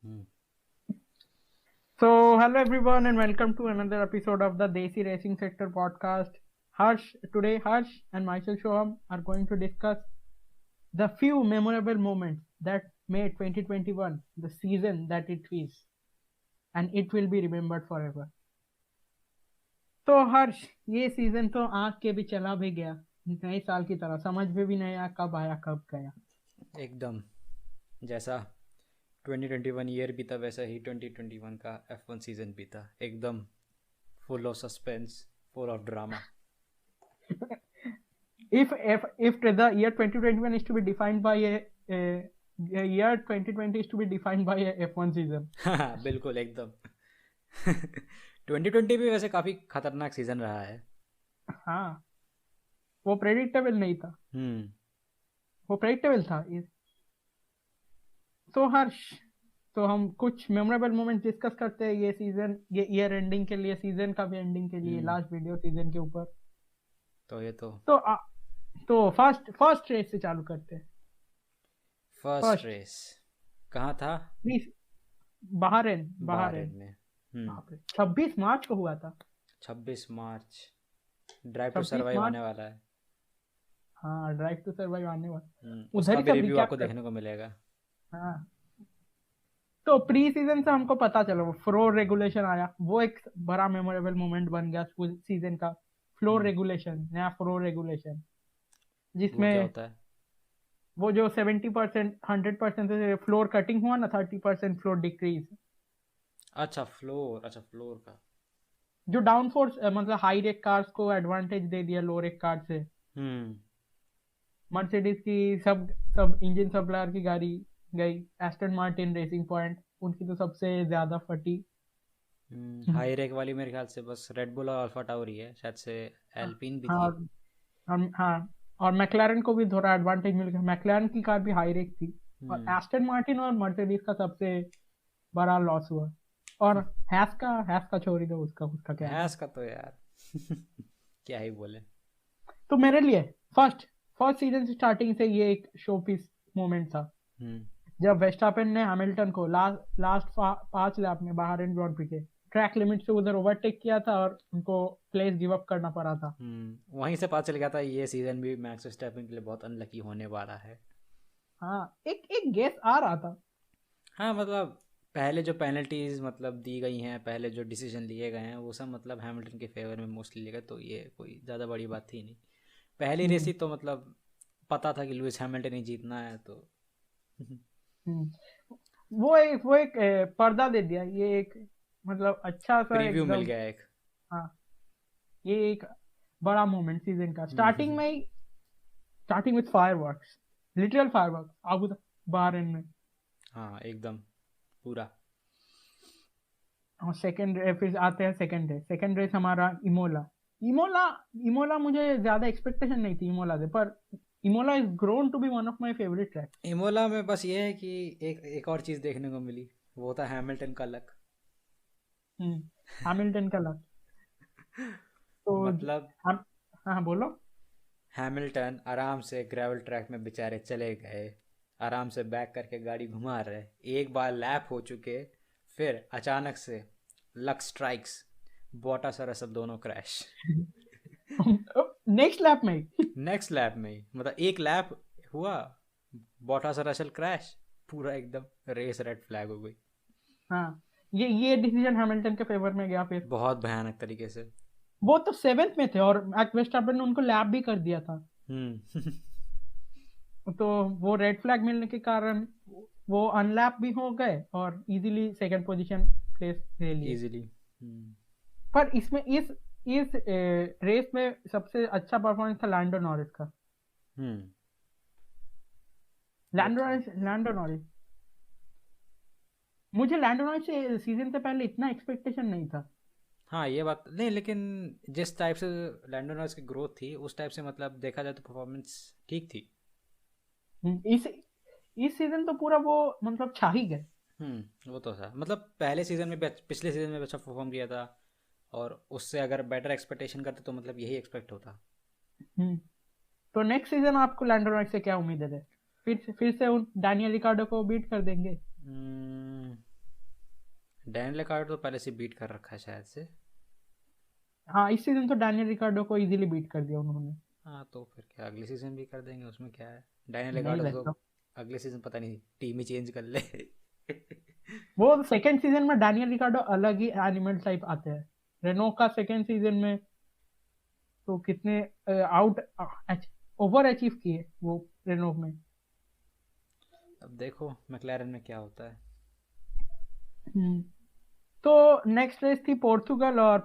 Hmm. So, hello everyone, and welcome to another episode of the Desi Racing Sector podcast. Harsh and myself Shoham are going to discuss the few memorable moments that made 2021 the season that it is, and it will be remembered forever. तो हर्ष, ये season तो आग के भी चला भी गया, नए साल की तरह समझ में भी नहीं आया कब आया कब गया। एकदम जैसा 2021 ईयर बीता वैसा ही 2021 का F1 सीजन बीता, एकदम full of suspense, full of drama. If the year 2021 is to be defined by a year 2020 is to be defined by a F1 season. हाँ बिल्कुल एकदम 2020 भी वैसे काफ़ी खतरनाक सीजन रहा है। हाँ, वो प्रेडिक्टेबल नहीं था, हम्म वो प्रेडिक्टेबल था। तो हर्ष, तो हम कुछ मेमोरेबल मोमेंट्स डिस्कस करते हैं ये सीजन, ये ईयर एंडिंग के लिए, सीजन का भी एंडिंग के लिए, लास्ट वीडियो सीजन के ऊपर। तो ये तो तो फर्स्ट रेस से चालू करते हैं। फर्स्ट फर्स्ट रेस कहाँ था? बहरीन बहरीन में। 26 मार्च को हुआ था। 26 मार्च ड्राइव टू 26 सर्वाइव मार्च आने वाला है। हाँ, ड्राइव टू सर्वाइव आने वाला, उधर उसका ही भी सब रिव्यू रिकैप आपको कर। देखने को मिलेगा। हाँ, तो प्री सीजन से हमको पता चला वो फ्लोर रेगुलेशन आया, वो एक बड़ा मेमोरेबल मोमेंट बन गया सीजन का। फ्लोर रेगुलेशन, नया फ्लोर रेगुलेशन, वो क्या जिसमें होता है? वो जो 70% 100% से फ्लोर कटिंग हुआ ना, 30% फ्लोर डिक्रीज। अच्छा फ्लोर का। जो डाउन फोर्स मतलब हाई रेक कार्स को एडवांटेज दे दिया लो रेक कार से। हम्म मर्सिडीज की सब सब इंजन सप्लायर की गाड़ी गई। एस्टन मार्टिन, रेसिंग पॉइंट, उनकी तो सबसे ज्यादा फटी। हाई रैक वाली मेरे ख्याल से बस रेड बुल और अल्फा टाउरी है, शायद से एल्पिन भी हाँ, थी। हाँ, और मैक्लारन को भी थोड़ा एडवांटेज मिल गया, मैक्लारन की कार भी हाई रेक थी। और हम्म एस्टन मार्टिन और मर्सिडीज का सबसे बड़ा लॉस हुआ। और हैस का छोड़ ही दो, उसका उसका क्या हैस था। का तो यार क्या ही बोले। तो मेरे लिए फर्स्ट फर्स्ट सीजन स्टार्टिंग से ये एक शो पीस मोमेंट था, हम्म जब वेस्टापेन ने हैमिल्टन को लास्ट 5 लैप में बहरीन ग्रांड प्री के ट्रैक लिमिट से उधर ओवरटेक किया था, और उनको प्लेस गिव अप करना पड़ा था। वहीं से पता चल गया था ये सीजन भी मैक्स वर्स्टैपेन के लिए बहुत अनलकी होने वाला है। हाँ, एक एक गेस आ रहा था। हाँ मतलब पहले जो पेनल्टीज मतलब दी गई हैं, पहले जो डिसीजन लिए गए हैं वो सब मतलब हैमिल्टन के फेवर में मोस्टली लिए गए, तो ये कोई ज़्यादा बड़ी बात थी नहीं। पहली रेस हम्म ही तो मतलब पता था कि लुइस हैमिल्टन ही जीतना है तो हम्म वो एक पर्दा दे दिया, ये एक मतलब अच्छा सा प्रीव्यू मिल एकदम। गया एक। हाँ, ये एक बड़ा मोमेंट सीजन का, starting with fireworks, literal fireworks Abu Bahrain में। हाँ एकदम पूरा। और फिर आते हैं सेकंड रेस हमारा इमोला। इमोला इमोला मुझे ज्यादा एक्सपेक्टेशन नहीं थी इमोला से, पर Imola is grown to be one of my favourite track. Imola में बस ये है कि एक एक और चीज़ देखने को मिली, वो था हैमिल्टन का लक। हैमिल्टन का लक। तो मतलब हम, हाँ बोलो। हैमिल्टन आराम से ग्रेवल ट्रैक में बेचारे चले गए, आराम से बैक करके गाड़ी घुमा रहे, एक बार लैप हो चुके, फिर अचानक से लक स्ट्राइक्स, बोटास और सब दोनों क्रैश। नेक्स्ट लैप में ही। नेक्स्ट लैप में ही मतलब एक लैप हुआ, बोटास और रसल क्रैश, पूरा एकदम रेस रेड फ्लैग हो गई। हाँ, ये डिसीजन हैमिल्टन के फेवर में गया फिर। बहुत भयानक तरीके से। वो तो 7th में थे, और मैक्स वर्स्टैपेन ने उनको लैप भी कर दिया था। हम्म तो वो रेड फ्लैग मिलने के कारण वो अनलैप भी हो गए और इजीली सेकंड पोजीशन प्लेस ले लिए। इजीली। पर इसमें इस रेस में सबसे अच्छा परफॉर्मेंस था लैंडो नॉरिस का। हम्म वो था। लैंडो नॉरिस, मुझे लैंडो नॉरिस से सीजन से पहले इतना एक्सपेक्टेशन नहीं था। हाँ ये बात नहीं, लेकिन जिस टाइप से लैंडो नॉरिस की ग्रोथ थी उस टाइप से मतलब देखा जाए तो परफॉर्मेंस ठीक थी। इस सीजन तो पूरा वो मतलब छा ही गए। वो तो था, मतलब पहले सीजन में पिछले सीजन में भी अच्छा परफॉर्म किया था, और उससे अगर बेटर एक्सपेक्टेशन करते तो मतलब यही एक्सपेक्ट होता। हम्म, तो नेक्स्ट सीजन आपको लैंडो नॉरिस से क्या उम्मीद है? फिर से उन डैनियल रिकार्डो को बीट कर देंगे? हम्म, डैनियल रिकार्डो तो पहले से बीट कर रखा है शायद से। हाँ, इस सीजन तो डैनियल रिकार्डो को इजीली बीट कर दिया उन्होंने। हाँ तो फिर क्या अगले सीजन भी कर देंगे, उसमें क्या है। डैनियल नहीं रिकार्डो तो वैसा, अगले सीजन पता नहीं टीम ही चेंज कर ले। वो सेकंड सीजन में डैनियल रिकार्डो अलग ही एनिमल टाइप आते हैं। रेनो का सेकंड सीजन में तो कितने आउट ओवर अचीव किए वो रेनो में। अब देखो मैक्लारेन में क्या होता है। हम्म, तो नेक्स्ट रेस थी पोर्तुगल और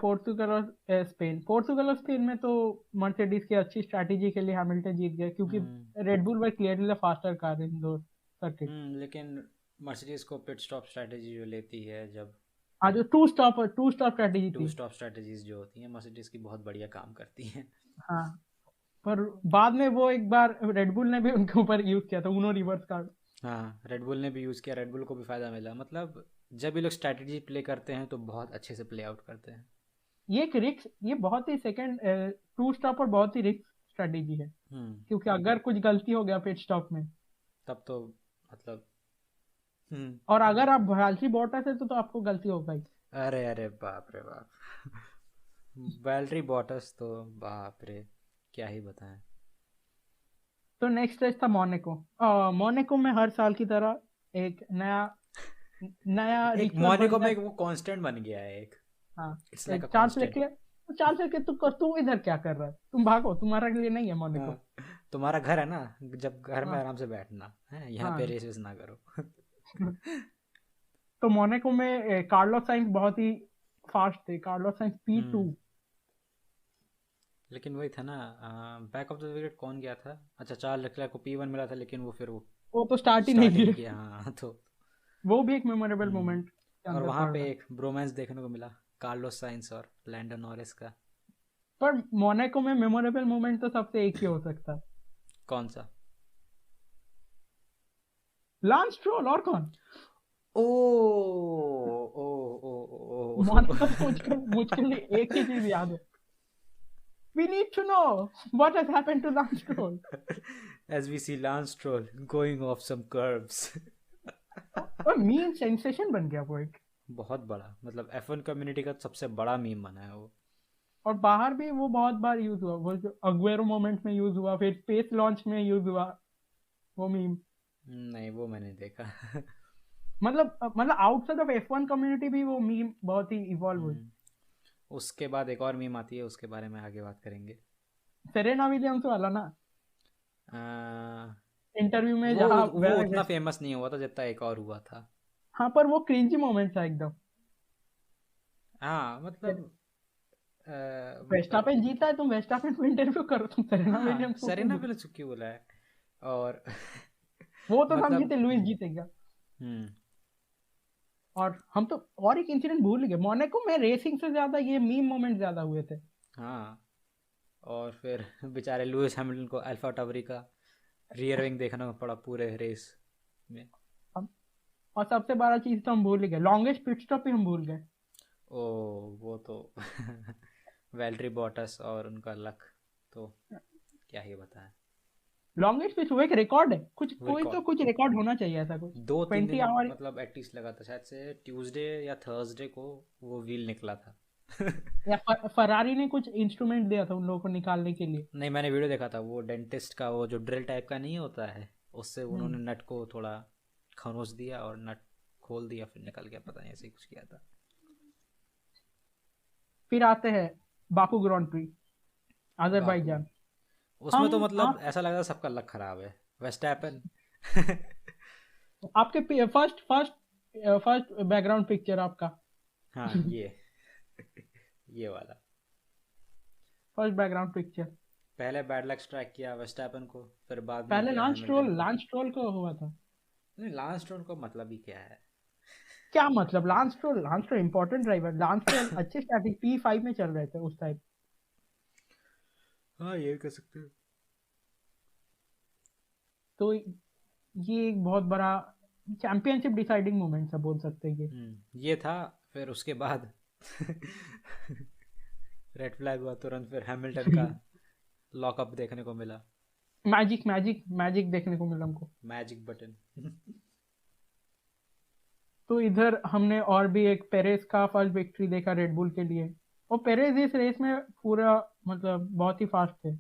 स्पेन। पोर्तुगल और स्पेन में तो मर्सिडीज की अच्छी स्ट्रैटेजी के लिए हैमिल्टन जीत गए, क्योंकि hmm. Red Bull were clearly the faster car in दो सर्किट। लेकिन मर्सिडीज को पिट स्टॉप स्ट्रैटेजी जो लेती है, जब हाँ, जो टू स्टॉप स्ट्रैटेजी टू थी। स्टॉप स्ट्रैटेजीज जो होती हैं मर्सिडीज की, बहुत बढ़िया काम करती हैं। हाँ, पर बाद में वो एक बार रेड बुल ने भी उनके ऊपर यूज किया था उनो रिवर्स कार। हाँ रेड बुल ने भी यूज़ किया, रेड बुल को भी फ़ायदा मिला। मतलब जब ये लोग स्ट्रैटेजी प्ले करते हैं तो बहुत अच्छे से प्ले आउट करते हैं। ये एक रिक्स, ये बहुत ही सेकंड टू स्टॉप और बहुत ही रिक्स स्ट्रैटेजी है, हम्म। क्योंकि अगर कुछ गलती हो गया पिट स्टॉप में, तब तो मतलब हम्म। और अगर आप वैल्ट्री बॉटस है तो आपको गलती हो गई। अरे अरे बाप रे बाप। वैल्ट्री बॉटस तो बाप रे, क्या ही बताएं। तो नेक्स्ट रेस था मोनाको। मोनाको में हर साल की तरह एक नया नया एक रिचुअल बन मोनाको में गया। एक वो कांस्टेंट बन गया है एक। हाँ, it's like a Charles constant. Leclerc. Charles Leclerc, तू इधर क्या कर रहा है? तुम भागो, तुम्हारा लिए नहीं है मोनाको। हाँ तुम्हारा घर है ना, जब घर में हाँ आराम से बैठना है, यहाँ पे हाँ। रेस वेस ना करो। तो मोनाको में कार्लोस साइंस बहुत ही फास्ट थे। Carlos science P2। हम्म। लेकिन वही था ना, बैक ऑफ द विकेट कौन गया था। अच्छा चार्ल्स लेक्लर को P1 मिला था, लेकिन वो फिर वो वो तो स्टार्ट ही नहीं स्टार्ट ही नहीं किए। किया। हाँ तो वो भी एक मेमोरेबल हम्म। मोमेंट के और अंदर वहाँ पड़ पे रहा है। एक ब्रोमांस देखने को मिला कार्लोस साइंस और लैंडो नॉरिस का। पर मोनाको में मेमोरेबल मोमेंट तो सबसे एक ही हो सकता है, कौन सा। लांस स्ट्रोल, और कौन? ओ ओ ओ मोनाको में ओ। मुझको मुझके लिए एक ही चीज याद है। We need to know what has happened to Lance Stroll. As we see Lance Stroll going off some curbs. और मीम सेंसेशन बन गया वो एक। बहुत बड़ा, मतलब F1 कम्युनिटी का सबसे बड़ा मीम बना है वो। और बाहर भी वो बहुत बार यूज हुआ, वो जो अग्वेरो मोमेंट में यूज हुआ, फिर स्पेस लॉन्च में यूज हुआ वो मीम। नहीं वो मैंने देखा। मतलब आउटसाइड ऑफ F1 कम्युनिटी भी वो मीम बहुत ही इवॉल्व हुई। हम्म, उसके बाद एक और मीम आती है, उसके बारे में आगे बात करेंगे। सेरेना विलियम्स वाला ना, आ, इंटरव्यू में वो जहाँ वो उतना फेमस नहीं हुआ था जितना एक और हुआ था। हाँ, पर वो क्रिंजी मोमेंट था एकदम। हाँ मतलब मतलब वेस्टापेन जीता है, तुम वेस्टापेन को इंटरव्यू करो, तुम सेरेना हाँ विलियम्स को क्यों सरेना बुलाओ? विलियम्स क्यों बोला है। और वो तो मतलब समझे थे लुइस जीतेगा। हम्म। और हम तो और एक इंसिडेंट भूल गए, मोनाको में रेसिंग से ज्यादा ये मीम मोमेंट ज्यादा हुए थे। हाँ और फिर बेचारे लुइस हैमिल्टन को अल्फा टावरी का रियर विंग देखना पड़ा पूरे रेस में। हम, और सबसे बड़ा चीज तो हम भूल ही गए, लॉन्गेस्ट पिट स्टॉप भी हम भूल गए। ओ वो तो वेल्ट्री बॉटस और उनका लक, तो क्या ही बताएं। लॉन्गेस्ट पिच वो एक रिकॉर्ड है, कुछ वो कोई तो रिकॉर्ड कुछ रिकॉर्ड होना चाहिए ऐसा कुछ। 2-3 दिन 20 आवर। मतलब एटलीस्ट लगा था, शायद से ट्यूसडे या थर्सडे को वो व्हील निकला था। या फरारी ने कुछ इंस्ट्रूमेंट दिया था उन लोगों को निकालने के लिए। नहीं मैंने वीडियो देखा था, वो डेंटिस्ट का वो जो ड्रिल टाइप का नहीं होता है, उससे हम्म। उन्होंने नट को थोड़ा खरोच दिया और नट खोल दिया, फिर निकल गया, पता नहीं ऐसे ही कुछ किया था। फिर आते हैं Baku grand pre, Baku Azerbaijan. उसमें तो हम मतलब आप ऐसा लग रहा था सबका लक खराब है। वेस्टैपन। आपके first first first background picture आपका। हाँ ये वाला। First background picture. पहले बैड लक स्ट्राइक किया वेस्टैपन को, फिर बाद में पहले किया हैमिल्टन को। लांस स्ट्रोल को हुआ था। नहीं लांस स्ट्रोल का मतलब ही क्या है। क्या मतलब? Lance stroll important driver, lance stroll अच्छे स्टार्टिंग P5 में चल रहे थे उस टाइम। हाँ ये कह सकते हो। तो ये एक बहुत बड़ा चैंपियनशिप डिसाइडिंग मोमेंट है, बोल सकते हैं ये। ये था। फिर उसके बाद रेड फ्लैग हुआ तुरंत, फिर हैमिल्टन का लॉकअप देखने को मिला। मैजिक देखने को मिला हमको। Magic button. तो इधर हमने और भी एक पेरेस का फर्स्ट विक्ट्री देखा रेड बुल के लिए, और पेरेस इस रेस में पूरा मतलब बहुत ही फास्ट थे.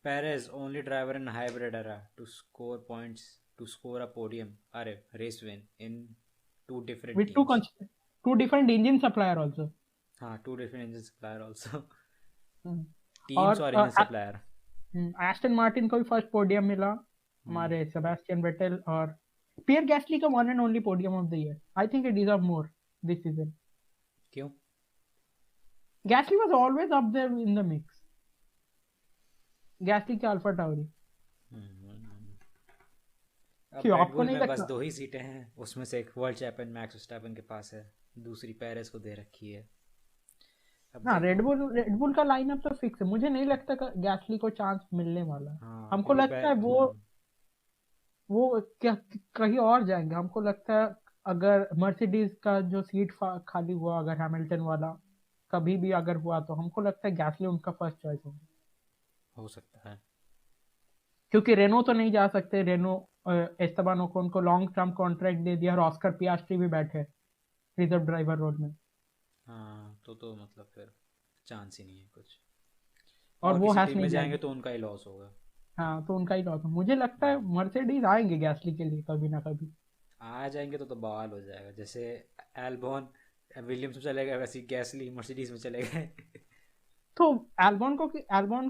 Perez, only driver in hybrid era to score points, to score a podium or a race win in two different With teams. two different engine supplier also. हाँ, two different engine supplier also. और Teams और engine supplier. Aston Martin को भी first podium मिला, हमारे Sebastian Vettel और Pierre Gasly का one and only podium of the year. I think it deserve more this season. क्यों? Gasly was always up there in the mix. Gasly के Alpha Tauri. अब Red bull में बस 2 ही सीटें हैं, उसमें से एक वर्ल्ड चैंपियन मैक्स वर्स्टैपेन के पास है, दूसरी पेरेस को दे रखी है. हाँ, रेड बुल का लाइनअप तो फिक्स है. मुझे नहीं लगता गैस्ली को चांस मिलने वाला है. हाँ, हमको लगता है वो क्या कहीं और जाएंगे. हमको लगता है अगर मर्सिडीज का जो सीट खाली हुआ, अगर हैमिल्टन वाला कभी भी अगर हुआ, तो हमको लगता है गैस्ली उनका फर्स्ट चॉइस होगा. हो सकता है, क्योंकि रेनो तो नहीं जा सकते. रेनो एस्टेबान ओकोन को लॉन्ग टर्म कॉन्ट्रैक्ट दे दिया और ऑस्कर पियास्ट्री भी बैठे रिजर्व ड्राइवर रोल में. हाँ, तो मतलब फिर चांस ही नहीं है कुछ. और वो किसी टीम में जाएंगे तो उनका ही लॉस होगा. हाँ, तो उनका ही लॉस है. मुझे लगता है मर्सिडीज आएंगे गैस्ली के लिए कभी ना कभी. आ जाएंगे तो बवाल हो जाएगा. जैसे एल्बॉन विलियम्स में चले गए, वैसे गैसली मर्सिडीज में चले गए. तो एल्बॉन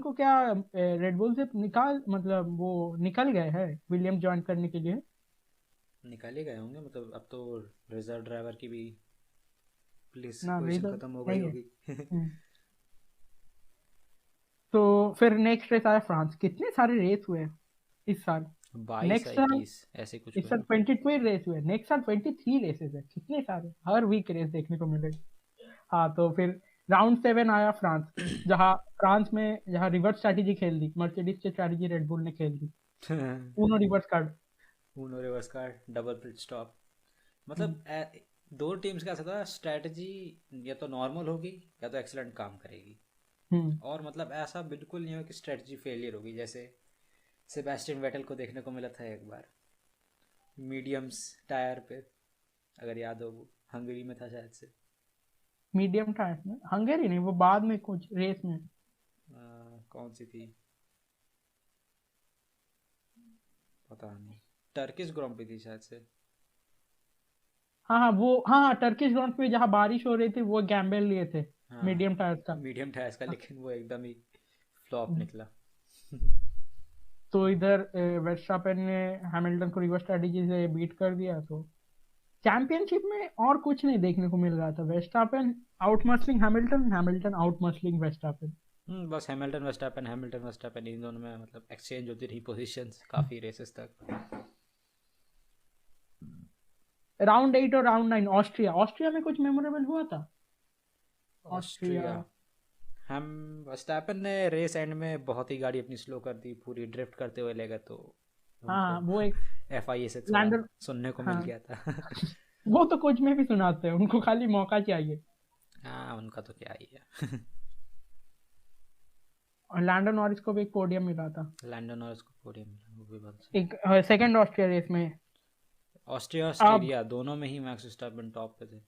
को क्या रेड बुल से मतलब वो निकल गए हैं विलियम ज्वाइन करने के लिए. निकाले गए होंगे, मतलब अब तो रिजर्व ड्राइवर की भी प्लीज ना पोजीशन खत्म हो गई होगी. तो फिर नेक्स्ट रेस आया फ्रांस. कितने सारे रेस हुए इस साल. 22-21 ऐसे कुछ. इस साल 22 रेस हुए. नेक्स्ट साल 23 रेसेस है. कितने सारे, हर वीक रेस देखने को मिले. हाँ, तो फिर राउंड 7 आया फ्रांस, जहाँ रिवर्स स्ट्रैटेजी खेल दी. मर्सिडीज की स्ट्रैटेजी रेड बुल ने खेल दी. Uno reverse card, double pit stop. मतलब 2 टीम्स का ऐसा था, स्ट्रैटेजी या तो नॉर्मल होगी या तो एक्सीलेंट काम करेगी. और मतलब ऐसा बिल्कुल नहीं हो कि स्ट्रैटेजी फेलियर होगी. जैसे सेबेस्टियन वेटल को देखने को मिला था एक बार मीडियम्स टायर पे, अगर याद हो, वो हंगरी में था शायद से. मीडियम टायर में हंगरी नहीं, वो बाद में कुछ रेस में कौन सी थी पता नहीं. टर्किश ग्रांड प्री थी शायद से. हाँ, टर्किश ग्राउंड पे जहाँ बारिश हो रही थी, वो गैम्बल लिए थे. हाँ, मीडियम टायर्स का, लेकिन वो एकदम ही फ्लॉप निकला. तो इधर वर्स्टापेन ने हैमिल्टन को रिवर्स स्ट्रैटेजी से बीट कर दिया. तो चैंपियनशिप में और कुछ नहीं देखने को मिल रहा था. Verstappen outmuscling Hamilton outmuscling Verstappen. बस हैमिल्टन वर्स्टापेन इन दोनों में मतलब एक्सचेंज होती रही पोजीशंस काफी रेसेस तक. राउंड 8 और राउंड 9 ऑस्ट्रिया में कुछ मेमोरेबल हुआ था. ऑस्ट्रिया हम वर्स्टापेन ने रेस एंड में बहुत ही गाड़ी अपनी स्लो कर दी, पूरी ड्रिफ्ट करते हुए ले गए. तो हाँ, वो एक FIA से सुनने को मिल गया था. वो तो कुछ में भी सुनाते हैं, उनको खाली मौका चाहिए. हाँ, उनका तो क्या ही है. और लैंडो नॉरिस को भी एक पोडियम मिला था. एक सेकंड ऑस्ट्रिया रेस में. ऑस्ट्रिया दोनों में ही मैक्स वर्स्टापेन टॉप पे थे.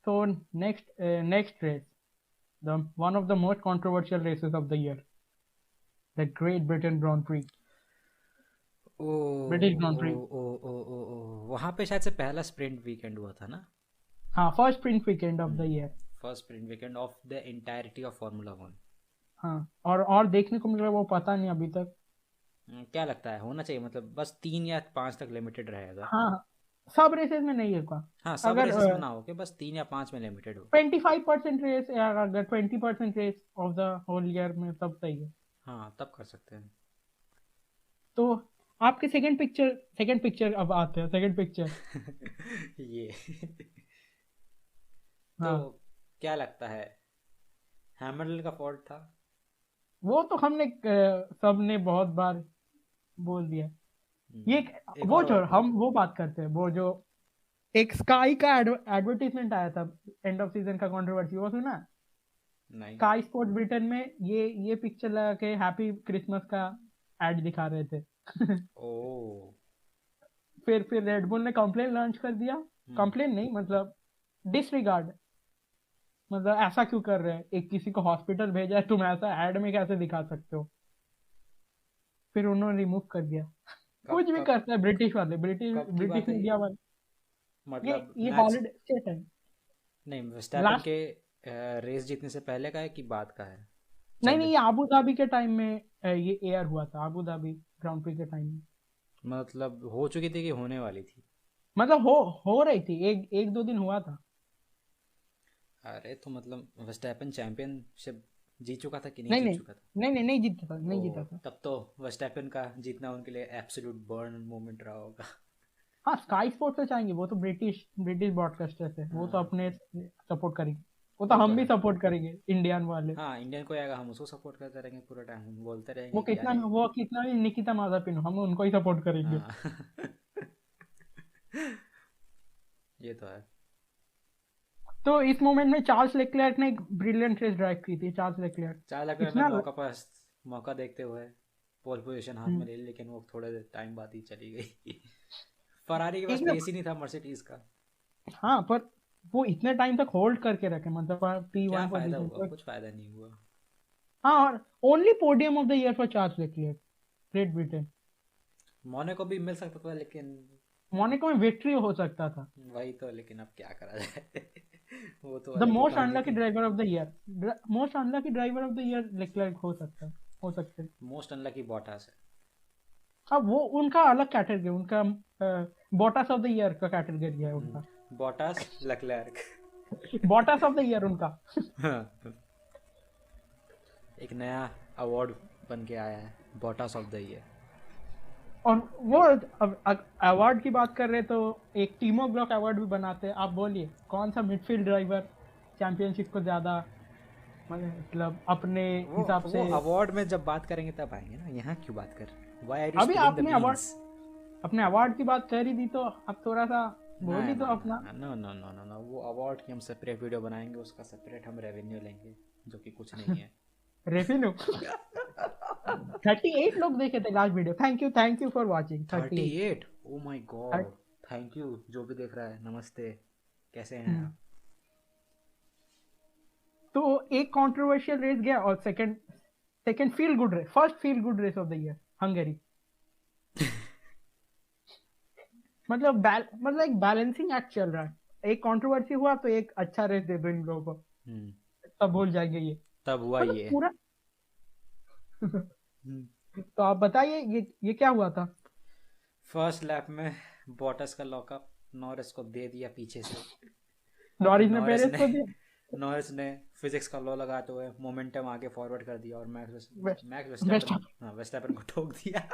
So next race, one of the most controversial races of the year, the Great Britain Grand Prix. British Grand Prix. वहाँ पे शायद से पहला स्प्रिंट वीकेंड हुआ था ना. हाँ, first sprint weekend of the year. First sprint weekend of the entirety of formula 1. हाँ, और देखने को मिल रहा है, वो पता नहीं अभी तक. क्या लगता है होना चाहिए, मतलब बस 3 या 5 तक लिमिटेड रहेगा. हाँ, सब रेसेस में नहीं होगा. हाँ, सब रेसेस में ना हो के बस 3 या 5 में लिमिटेड हो. 25% रेस या अगर 20% race of the whole year में, तब सही है. हाँ, तब कर सकते हैं. तो आपके सेकंड पिक्चर अब आते हैं. सेकंड पिक्चर ये तो क्या लगता है, हैमिल्टन का फॉल्ट था? वो तो सबने बहुत बार बोल दिया. ये वो जो हम वो बात करते हैं, वो जो एक स्काई का एडवर्टीजमेंट आया था एंड ऑफ सीजन का, कंट्रोवर्सी, वो सुना? नहीं. स्काई स्पोर्ट्स ब्रिटेन में ये पिक्चर लगा के हैप्पी क्रिसमस का एड दिखा रहे थे. फिर रेडबुल ने कंप्लेन लॉन्च कर दिया। कंप्लेन नहीं, मतलब डिसरिगार्ड, मतलब ऐसा क्यों कर रहे हैं, एक किसी को हॉस्पिटल भेजा है, तुम ऐसा एड में कैसे दिखा सकते हो। फिर उन्होंने रिमूव कर दिया। कब कुछ भी कब करता है ब्रिटिश वाले, ब्रिटिश कब की बात ब्रिटिश है ये? मीडिया वाले। ये मतलब ये मैच? हॉलीडे स्टेट है। नहीं, वर्स्टैपन लास्ट, के रेस जीतने से पहले का है कि बाद का है? नहीं चल, नहीं, ये अबू धाबी के टाइम में ये एयर हुआ था, अबू धाबी ग्रांड प्री के टाइम में। मतलब हो चुकी थी कि होने वाली थी? मतलब हो रही थी, एक एक दो दिन हुआ था। अरे तो मतलब वर्स्टैपन चैंपियनशिप जीत चुका था कि नहीं नहीं जीत नहीं चुका था? नहीं नहीं, नहीं जीता था, ओ, नहीं जीता था। तब तो वर्स्टैपन का जीतना उनके लिए एब्सोल्यूट बर्न मोमेंट रहा होगा। हाँ, स्काई स्पोर्ट्स तो चाहेंगे, वो तो ब्रिटिश ब्रिटिश ब्रॉडकास्टर्स है, वो तो हाँ, अपने सपोर्ट करेंगे। वो तो वो तो हम भी है। सपोर्ट करेंगे, इंडियन वाले। हाँ, इंडियन को आएगा हम उसको सपोर्ट करते रहेंगे पूरा टाइम, हम बोलते वो रहेंगे कि कितना अरे। वो कितना भी निकिता माजापिन हो, हम उनको ही सपोर्ट करेंगे। हाँ। ये तो है। तो इस मोमेंट में चार्ल्स लेक्लेर्क ने एक ब्रिलियंट रेस ड्राइव की थी, चार्ल्स लेक्लेर्क। चार लग ने इतना मौका देखते हुए पोल पोजीशन हाथ में ले ली, लेकिन वो थोड़े टाइम बाद ही चली गई। फरारी के पास एकदम, पेस ही नहीं था मर्सिडीज का। हाँ, पर वो इतने टाइम तक होल्ड करके रखे, मतलब क्या P1 फायदा पोजीशन हुआ? पर। कुछ फायदा नहीं हुआ। हाँ, और only podium of the year for Charles Leclerc, Great Britain. मोने को भी मिल सकता था, लेकिन मोनाको में विक्ट्री हो सकता था। वही तो, लेकिन अब क्या करा जाए। वो तो द अलग ही मोस्ट कहानी अनलकी थी। Driver of the year, most unlucky driver of the year Leclerc हो सकता है, हो सकते हैं। मोस्ट अनलकी बॉटास है। अब वो उनका अलग कैटेगरी, उनका बॉटस ऑफ द ईयर का कैटेगरी है उनका। बॉटास लक्लैर्क। बॉटस ऑफ द ईयर उनका। एक नया अवार्ड बन के आया है, बॉटास ऑफ द ईयर। और वो अवार्ड की बात कर रहे तो एक टीमो ग्लॉक अवार्ड भी बनाते हैं। आप बोलिए कौन सा मिडफील्ड ड्राइवर चैंपियनशिप को ज्यादा, मतलब अपने हिसाब वो से। अवार्ड में जब बात करेंगे तब आएंगे ना, यहाँ क्यों बात कर रहे हैं? व्हाई आर यू अभी स्पिलिंग द आपने अवार्ड, बीन्स? अपने अवार्ड की बात कर ही दी तो अब थोड़ा सा ना बोल ही दो ना ना अपना। ना no no no no no, वो अवार्ड की हम सेपरेट वीडियो बनाएंगे, उसका सेपरेट हम रेवेन्यू लेंगे, जो कि कुछ नहीं है। रेवेन्यू। 38 लोग देखे थे last video. Thank you for watching 38। 38? O my God, thank you जो भी देख रहा है, नमस्ते, कैसे हैं आप? तो एक कंट्रोवर्शियल रेस गया, और second second feel good race, first feel good race of the year, Hungary. मतलब एक बैलेंसिंग एक्ट चल रहा है, एक कंट्रोवर्सी हुआ तो एक अच्छा रेस दे दो इन लोगों को, तब भूल जाएंगे ये। तब हुआ मतलब ये। पूरा। तो आप बताइए ये क्या हुआ था। फर्स्ट लैप में बॉटस का लॉकअप नॉरिस को दे दिया पीछे से। नॉरिस ने नॉरिस पेरेस ने को दिया। नॉरिस ने फिजिक्स का लॉ लगाते हुए मोमेंटम आगे फॉरवर्ड कर दिया, और मैक्स वेस्ट, वेस्टैपन को ठोक दिया।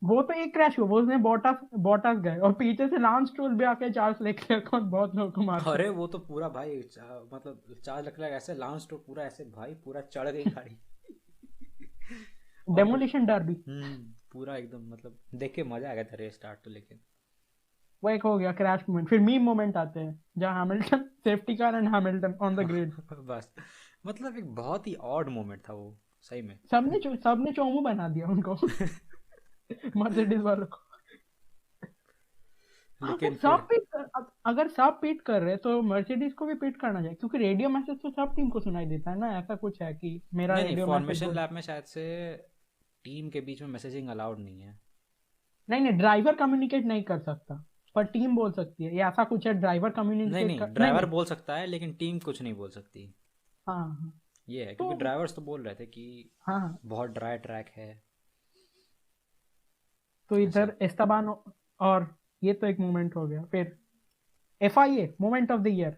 वो तो एक क्रैश हुआ, वो उसने बॉटस बॉटस गए, और पीछे से लांस स्ट्रोल भी आके चार्ल्स लेक्लेर्क को बहुत लोगों को मारते। अरे वो तो पूरा भाई मतलब चार्ल्स लेक्लर्क ऐसे लांस तो पूरा ऐसे भाई पूरा चढ़ गई गाड़ी। और फिर डेमोलिशन डर्बी। पूरा एकदम मतलब देख के मजा आ गया था रेस स्टार्ट तो, लेकिन वो एक हो गया क्रैश मोमेंट। फिर मीम मोमेंट आते हैं जहां Hamilton safety car and Hamilton on the grid. बस मतलब एक बहुत ही ऑड मोमेंट था वो, सही में। सबने चोमू बना दिया उनको। मर्सिडीज वालों को। लेकिन सब फिर अगर सब पीट कर रहे हैं तो मर्सिडीज को भी पीट करना चाहिए, क्योंकि रेडियो मैसेज तो सब टीम को सुनाई देता है ना। ऐसा कुछ है कि मेरा नहीं रेडियो मैसेज फॉर्मेशन लैब में शायद से टीम के बीच में मैसेजिंग अलाउड नहीं है। नहीं, ड्राइवर कम्युनिकेट नहीं कर सकता, पर टीम बोल सकती है। ये ऐसा कुछ है, ड्राइवर कम्युनिकेट कर, ड्राइवर नहीं। बोल सकता है लेकिन टीम कुछ नहीं बोल सकती। हाँ हाँ। ये है तो क्योंकि ड्राइवर्स तो बोल रहे थे कि हाँ हाँ, बहुत ड्राई ट्रैक है। तो ऐसा। इधर एस्ताबान, और ये तो एक मोमेंट हो गया। फिर FIA moment of the year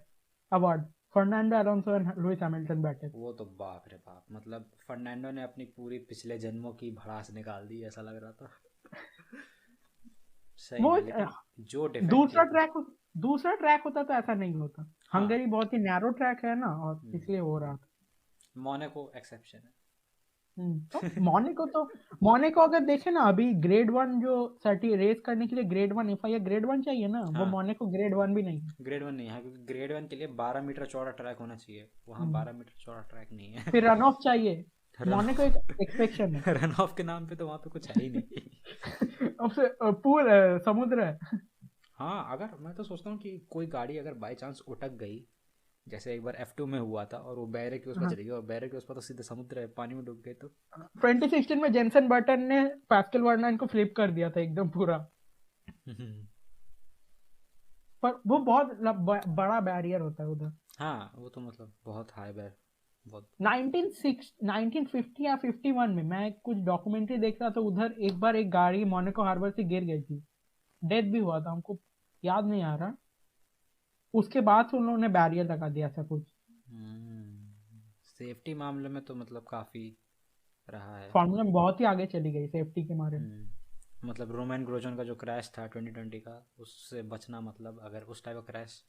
award, Fernando Alonso and Lewis Hamilton battle. वो तो बाप रे बाप, मतलब फर्नांडो ने अपनी पूरी पिछले जन्मों की भड़ास निकाल दी, ऐसा लग रहा था। सही वो में, लेकिन जो डिफेंड किया था। दूसरा ट्रैक होता तो ऐसा नहीं होता। हाँ, हंगरी बहुत ही नैरो ट्रैक है ना, और इसलिए हो रहा था। मोनाको एक्सेप्शन है। तो मोनाको अगर देखे ना, अभी ग्रेड 1 जो सर्टी रेस करने के लिए ग्रेड 1 FIA ग्रेड 1 चाहिए ना, वो हाँ, मोनाको ग्रेड 1 भी नहीं है। ग्रेड 1 नहीं है, क्योंकि ग्रेड 1 के लिए 12 मीटर चौड़ा ट्रैक होना चाहिए, वहाँ 12 मीटर चौड़ा ट्रैक नहीं है। फिर रन ऑफ चाहिए, मोनाको ऑफ एक एक्सपेक्शन है। रन ऑफ के नाम पे तो वहां पे कुछ है ही नहीं। अब से पूल समुद्र है। हाँ, अगर मैं तो सोचता हूँ कि कोई गाड़ी अगर बाई चांस उटक गई, जैसे एक बार F2 में हुआ था, और वो बैरे के उस पर हाँ, चली गई, और बैरे के उस पर तो सीधे समुद्र है, पानी में डूब गई तो 2016 में जेनसन बटन ने पास्कल वर्नन को फ्लिप कर दिया था एकदम पूरा। पर वो बहुत बड़ा बैरियर होता है उधर। हाँ, वो तो मतलब बहुत हाई बैर, बहुत। 1950 या 51 में मैं कुछ डॉक्यूमेंट्री देख रहा था, उधर एक बार एक गाड़ी मोनाको हार्बर से गिर गई थी, डेथ भी हुआ था, हमको याद नहीं आ रहा। उसके बाद से उन लोगों ने बैरियर लगा दिया था कुछ। सेफ्टी मामले में तो मतलब काफ़ी रहा है। फार्मूला में बहुत ही आगे चली गई सेफ्टी के मारे में। मतलब रोमन ग्रोजन का जो क्रैश था 2020 का, उससे बचना, मतलब अगर उस टाइप का क्रैश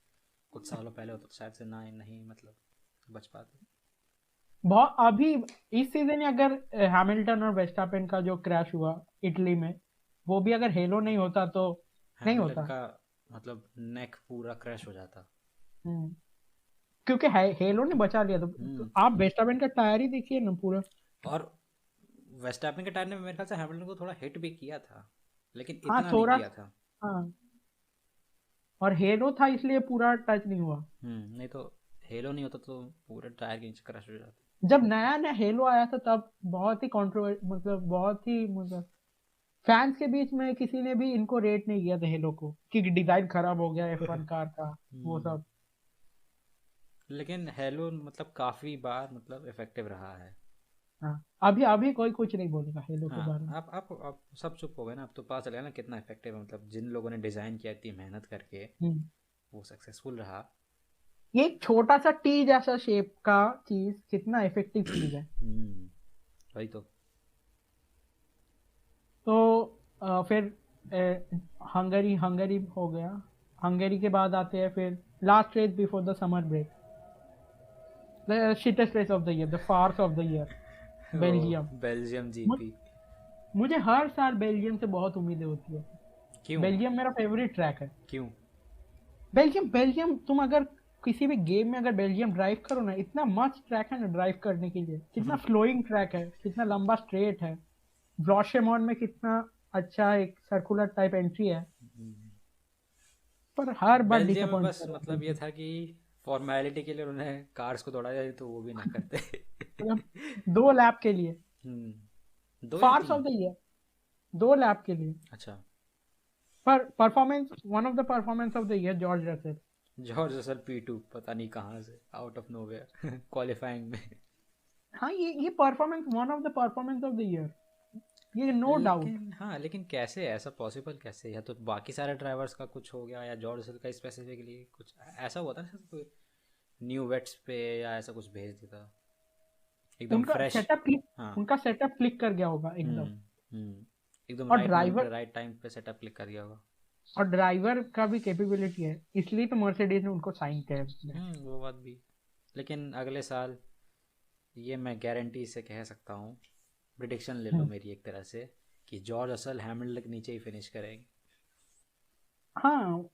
कुछ सालों पहले होता तो शायद से ना, नहीं मतलब बच पाते। बहुत अभी इस सीजन अगर हैमिल्टन और वेस्टापेन का जो क्रैश हुआ इटली में, वो भी अगर हेलो नहीं होता तो नहीं हैमिल्टन होता। का मतलब नेक पूरा क्रैश हो जाता। हम्म, क्योंकि हेलो ने बचा लिया, तो आप वेस्टापेन का टायर ही देखिए ना पूरा। और वेस्टापेन के टायर ने मेरे ख्याल से हैमिल्टन को थोड़ा हिट भी किया था, लेकिन हाँ इतना नहीं थोड़ा। किया था। हाँ, और हेलो था इसलिए पूरा टच नहीं हुआ। नहीं तो हेलो नहीं होता तो पूरे टायर के नीचे क्रैश हो जाते। जब नया नया हेलो आया था तब बहुत ही कंट्रोवर्सी, मतलब बहुत ही, मतलब फैंस के बीच में किसी ने भी इनको रेट नहीं किया था हेलो को, कि डिजाइन खराब हो गया F1 कार का, वो सब। लेकिन हेलो मतलब काफ़ी बार मतलब इफेक्टिव रहा है। हाँ, अभी अभी कोई कुछ नहीं बोलेगा हेलो के हाँ, बारे में। आप सब चुप हो गए ना, अब तो पता चलेगा ना कितना इफेक्टिव है, मतलब जिन लोगों ने डिज़ाइन किया इतनी मेहनत करके हम्म। वो सक्सेसफुल रहा। ये एक छोटा सा टी जैसा शेप का चीज कितना इफेक्टिव चीज है। वही तो। तो फिर हंगरी हंगरी हो गया। हंगरी के बाद आते हैं फिर last race before the summer break, the shittest race of the year, the farce of the year, वो बेल्जियम। बेल्जियम मु- जीपी। मुझे हर साल बेल्जियम से बहुत उम्मीदें होती है। क्यों? बेल्जियम मेरा फेवरेट ट्रैक है। क्यों? बेल्जियम बेल्जियम तुम अगर किसी भी गेम में अगर बेल्जियम ड्राइव करो ना, इतना मस्त ट्रैक है ना ड्राइव करने के लिए, कितना फ्लोइंग ट्रैक है, कितना लंबा स्ट्रेट है। ब्लॉशेमॉन में कितना अच्छा एक सर्कुलर टाइप एंट्री है, पर हर बार बेल्जियम में डिसअपॉइंट बस कर रहा मतलब ये है। था कि फॉर्मेलिटी के लिए उन्होंने कार्स को दौड़ा जाए तो वो भी ना करते। मतलब 2 लैप के लिए, 2 या 3? Farce of the year, 2 lap के लिए। अच्छा। पर performance, one of the performance of the year George Russell. George Russell P2 पता नहीं कहाँ से आउट ऑफ नोवेयर क्वालिफाइंग में। हाँ, ये performance one of the performance of the year, ये नो डाउट। लेकिन हाँ, लेकिन कैसे ऐसा पॉसिबल कैसे, या तो बाकी सारे ड्राइवर्स का कुछ हो गया, या जॉर्ज रसल का स्पेसिफिकली कुछ ऐसा हुआ था ना, कोई न्यू वेट्स पे या ऐसा कुछ भेज देता एकदम उनका फ्रेश। सेटअप क्लिक, हाँ। उनका सेटअप क्लिक कर गया होगा एकदम। हम्म एकदम और राइट मोमेंट पे ड्राइवर, राइट टाइम पे सेटअप क्लिक कर दिया होगा। और ड्राइवर का भी कैपेबिलिटी है, इसलिए तो मर्सिडीज ने उनको साइन किया है उसने। वो बात भी। लेकिन अगले साल ये मैं गारंटी से कह सकता हूँ, प्रिडिक्शन ले लो हम्म, मेरी एक तरह से, कि जॉर्ज असल हैमिल्टन के नीचे ही फिनिश करेंगे। हाँ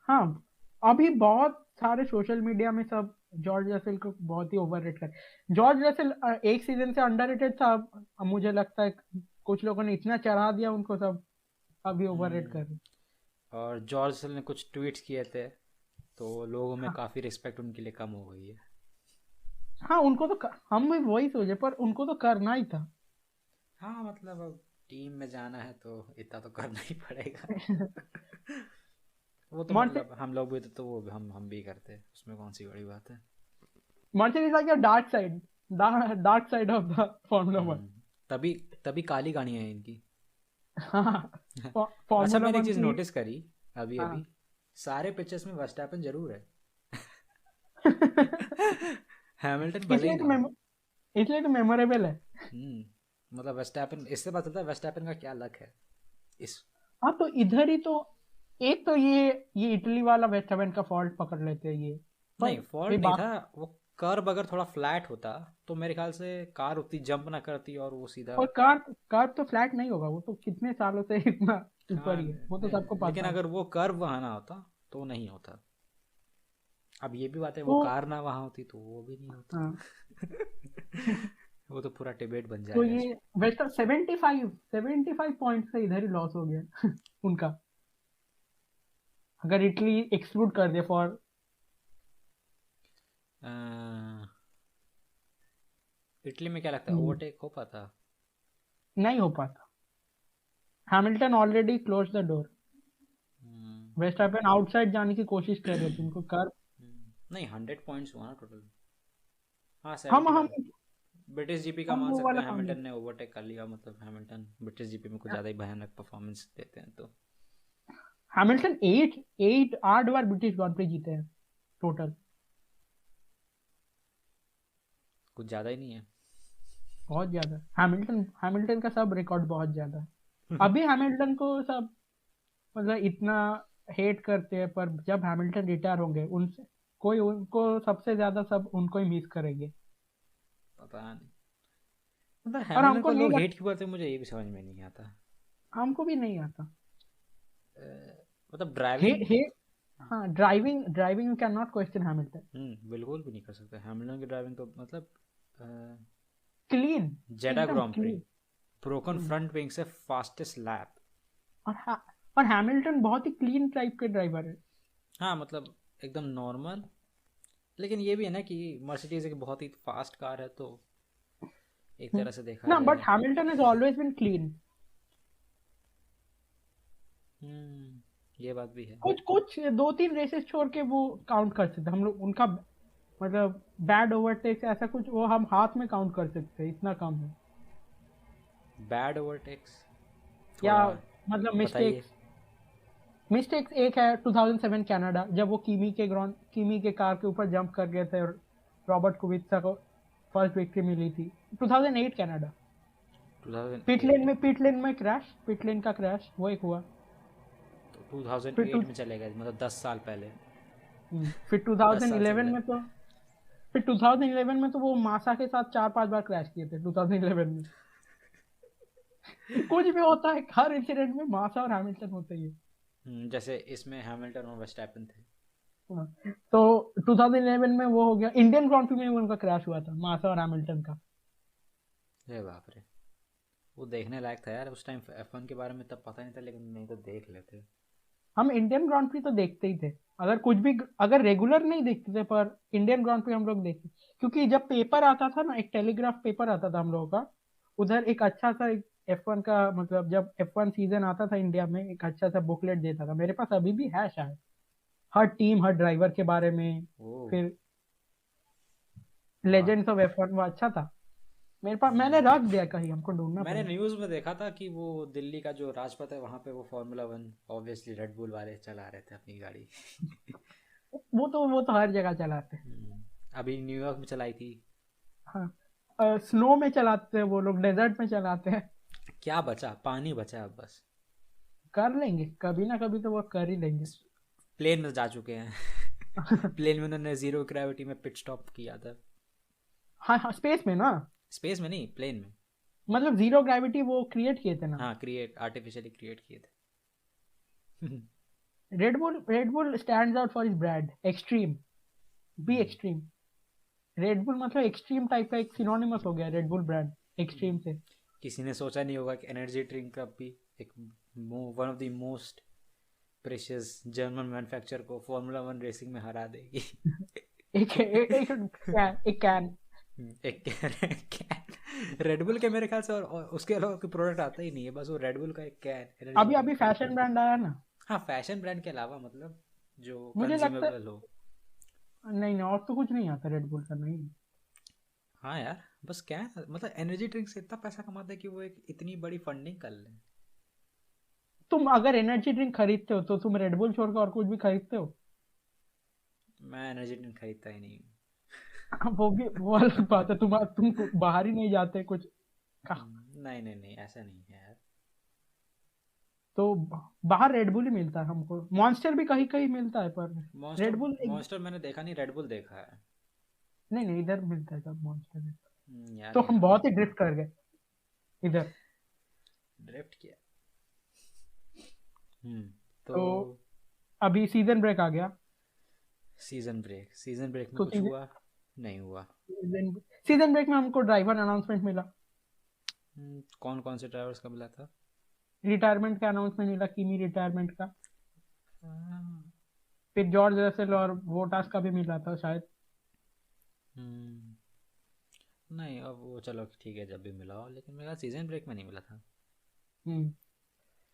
हाँ। अभी बहुत सारे सोशल मीडिया में सब जॉर्ज रसेल को बहुत ही ओवररेट कर। जॉर्ज रसेल एक सीजन से अंडररेटेड था, अब मुझे लगता है कुछ लोगों ने इतना चढ़ा दिया उनको, सब अभी ओवररेट कर रहे हैं। और जॉर्ज असल ने कुछ ट्वीट्स किए थे तो लोगों में हाँ काफ़ी रिस्पेक्ट उनके लिए कम हो गई है। हाँ, उनको तो हम भी वही सोचे, पर उनको तो करना ही था। हाँ, मतलब अब टीम में जाना है तो इतना तो करना ही पड़ेगा। वो तो मर्सिडीज मतलब हम लोग भी तो वो हम भी करते हैं, उसमें कौन सी बड़ी बात है। Like dark side, dark side of the formula one. तभी तभी काली गाड़ियाँ हैं इनकी। हाँ, अच्छा, फॉर्मूला मैंने एक वन चीज़ की। नोटिस करी अभी हाँ। अभी, सारे पिक्चर्स में वर्स्टैपन जरूर है। हैमिल्टन भले ही इसलिए तो ना हो। इसलिए तो मेमोरेबल है। मतलब वर्स्टैपन, इससे पता चलता है वर्स्टैपन का क्या लक है इस। हाँ, तो इधर ही तो एक तो ये इटली वाला वेस्टर्न का फॉल्ट पकड़ लेते हैं ये। पर नहीं, फॉल्ट ये नहीं बात, था। वो कर्व अगर थोड़ा फ्लैट होता तो मेरे ख्याल से कार उतनी जंप ना करती और वो सीधा। और कार कार तो फ्लैट नहीं होगा, वो तो कितने सालों से इतना ऊपर हाँ, ही है, वो तो सबको लेकिन पता है। अगर वो कर्व वहाँ ना होता तो नहीं होता। अब ये भी बात है, वो तो कार ना वहाँ होती तो वो भी नहीं होता। हाँ। वो तो पूरा डिबेट बन तो जाएगा। ये वेस्टर 75 पॉइंट से इधर ही लॉस हो गया उनका, अगर इटली एक्सक्लूड कर दे फॉर। इटली में क्या लगता है ओवरटेक हो पाता? नहीं हो पाता। Hamilton already close the door. Hmm, Verstappen outside जाने की कोशिश कर रहे थे, उनको कर। नहीं 100 पॉइंट्स हुआ ना टोटल। हाँ हम 75। ब्रिटिश जीपी का हम मान वो सकते वाला हैं, काम हैमिल्टन नहीं। ने ओवरटेक कर लिया, मतलब हैमिल्टन ब्रिटिश जीपी में कुछ ज़्यादा ही भयानक परफॉर्मेंस देते हैं तो। हैमिल्टन 8 बार ब्रिटिश ग्रांड प्री जीते हैं टोटल। कुछ ज़्यादा ही नहीं है। बहुत ज्यादा। हैमिल्टन हैमिल्टन का सब रिकॉर्ड बहुत ज्यादा है। अभी हैमिल्टन को सब मतलब इतना हेट करते हैं, पर जब हैमिल्टन रिटायर होंगे उनसे कोई उनको सबसे ज्यादा सब उनको ही मिस करेंगे। पता नहीं, मतलब और हैमिल्टन हमको को नहीं लोग लग, हेट क्यों करते हैं मुझे ये भी समझ में नहीं आता। हमको भी नहीं आता। मतलब हे ड्राइविंग। हे हाँ, driving driving you can not question Hamilton. बिल्कुल भी नहीं कर सकते हैमिल्टन की ड्राइविंग तो, मतलब क्लीन, जेडा एकदम grand pre, clean. Broken front wing से फास्टेस्ट लैप। और और हैमिल्टन बहुत ही क्लीन टाइप के ड्राइवर है। हाँ मतलब एकदम नॉर्मल। लेकिन ये भी है ना कि मर्सिडीज एक बहुत ही फास्ट कार है, तो एक तरह से देखा ना, बट जाए। Hamilton has always been clean. ये बात भी है। कुछ कुछ 2-3 रेसेस छोड़ के वो काउंट कर सकते हम लोग उनका, मतलब बैड ओवरटेक्स ऐसा कुछ वो हम हाथ में काउंट कर सकते हैं, इतना कम है। बैड ओवरटेक्स या थोड़ा मतलब बताइए। मिस्टेक्स एक है 2007 कनाडा, जब वो कीमी के कार के ऊपर जंप कर गए थे और रॉबर्ट कुबित्सा को फर्स्ट विक्ट्री मिली थी। 2008 कनाडा, 2008। पिट लेन में क्रैश, पिट लेन का क्रैश वो एक हुआ। तो फिर 2008 में चले गए, मतलब 10 साल पहले। फिर 10 साल से भी 2011 में लग। तो फिर 2011 में तो वो मासा के साथ 4-5 बार क्रैश किए थे 2011 में। कुछ भी होता है, हर इंसिडेंट में मासा और हैमिल्टन होते ही है। जैसे इसमें हैमिल्टन और वर्स्टैपेन थे। हाँ। तो 2011 में वो हो गया, इंडियन ग्रांड प्री में उनका क्रैश हुआ था मासा और हैमिल्टन का। अरे बाप रे, वो देखने लायक था यार उस टाइम। F1 के बारे में तब पता नहीं था, लेकिन नहीं तो देख लेते। हम इंडियन ग्रांड प्री तो देखते ही थे, अगर कुछ भी, अगर रेगुलर नहीं देखते थे पर इंडियन ग्रांड प्री हम लोग देखते। क्योंकि जब पेपर आता था ना, एक टेलीग्राफ पेपर आता था हम लोगों का, उधर एक अच्छा सा एक F1 का, मतलब जब F1 सीजन आता था इंडिया में, एक अच्छा सा बुकलेट देता था, मेरे पास अभी भी है शायद, हर टीम हर ड्राइवर के बारे में। ओ फिर वाह। लेजेंड्स ऑफ F1 वो अच्छा था मेरे पास, मैंने रख दिया कहीं, हमको ढूंढना मैंने पड़ेगा। न्यूज़ में देखा था कि वो दिल्ली का जो राजपथ है वहाँ पे वो formula one obviously red bull वाले चला रहे थे अपनी गाड़ी। वो तो हर जगह चलाते हैं। अभी न्यूयॉर्क में चलाई थी। हाँ, स्नो में चलाते हैं वो लोग, डेजर्ट में चलाते हैं। क्या बचा, पानी बचा अब बस। कर लेंगे कभी ना कभी तो वो कर ही लेंगे। प्लेन में जा चुके हैं। प्लेन में उन्होंने जीरो ग्रेविटी में पिट स्टॉप किया था। हाँ हाँ, स्पेस में ना, स्पेस में नहीं, प्लेन में। मतलब जीरो ग्रेविटी वो क्रिएट किए थे ना। हाँ क्रिएट, आर्टिफिशियली क्रिएट किए थे। Red bull stands out for his brand extreme, B extreme. Red bull मतलब एक्सट्रीम टाइप का एक सिनोनिमस हो गया रेड बुल ब्रांड, एक्सट्रीम से। किसी ने सोचा नहीं होगा कि एनर्जी ड्रिंक का भी एक one of the most precious German manufacture को फार्मूला वन रेसिंग में हरा देगी। एक कैन। एक कैन रेडबुल के मेरे ख्याल से, और उसके अलावा कोई प्रोडक्ट आता ही नहीं है, बस वो रेडबुल का एक कैन एनर्जी अभी अभी ड्रिंक। फैशन ब्रांड आया ना। हाँ फैशन ब्रांड के अलावा, मतलब जो मुझे लगता कंज्यूमेबल हो। है नहीं नहीं, और तो कुछ नहीं आता रेड बुल का, नहीं। हाँ यार, बस क्या है, मतलब एनर्जी ड्रिंक से इतना पैसा कमाते हैं कि वो एक इतनी बड़ी फंडिंग कर लें। तुम अगर एनर्जी ड्रिंक खरीदते हो तो तुम रेड बुल छोड़कर और कुछ भी खरीदते हो? मैं एनर्जी ड्रिंक खरीदता ही नहीं। वो अलग बात है, तुम बाहर ही नहीं जाते कुछ का। नहीं नहीं नहीं, ऐसा नहीं है यार। तो बाहर रेड बुल ही मिलता है हमको, मॉन्स्टर भी कहीं कहीं मिलता है पर मॉन्स्टर, रेड बुल मॉन्स्टर मैंने देखा नहीं, रेडबुल देखा है। नहीं नहीं, इधर मिलता है सब मॉन्स्टर। यार तो हम यहाँ बहुत ही ड्रिफ्ट कर गए इधर। ड्रिफ्ट किया। हम्म तो तो अभी सीजन ब्रेक आ गया। सीजन ब्रेक में तो कुछ हुआ? नहीं हुआ। सीजन ब्रेक में हमको ड्राइवर अनाउंसमेंट मिला, कौन कौन से ड्राइवर्स का मिला था? रिटायरमेंट का अनाउंसमेंट मिला, कीमी रिटायरमेंट का, हाँ, फिर जॉर्ज रसेल और वोटास का भी मिला था शायद। हम्म, नहीं अब वो चलो ठीक है, जब भी मिला हो, लेकिन मेरा सीजन ब्रेक में नहीं मिला था। हम्म।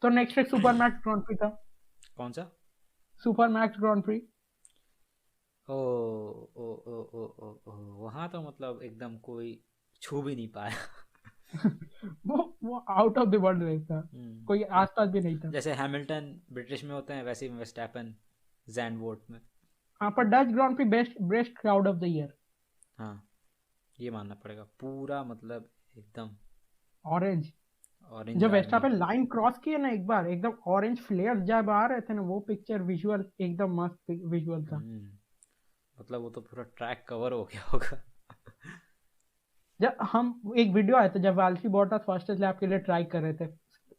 तो नेक्स्ट एक सुपर मैक्स ग्रांड प्री था। कौन सा? Super Max Grand Prix. ओ ओ ओ ओ ओ ओ वहाँ तो मतलब एकदम कोई छू भी नहीं पाया। वो out of the world race था, कोई आसपास भी नहीं था। जैसे हैमिल्टन ब्रिटिश में होते हैं, वैसे ही वेस्टैपन जैनवोर्ट में। हाँ, पर Dutch grand pre best best crowd of the year. हाँ, ये मानना पड़ेगा, पूरा मतलब एकदम ऑरेंज। ऑरेंज जब आर्मी। वेस्टापेन लाइन क्रॉस किए ना एक बार, एकदम ऑरेंज फ्लेयर जब आ रहे थे ना, वो पिक्चर विजुअल एकदम मस्त विजुअल था। मतलब वो तो पूरा ट्रैक कवर हो गया होगा। जब हम एक वीडियो आया था जब वाल्टी बॉटास फर्स्ट लैप के लिए ट्राई कर रहे थे,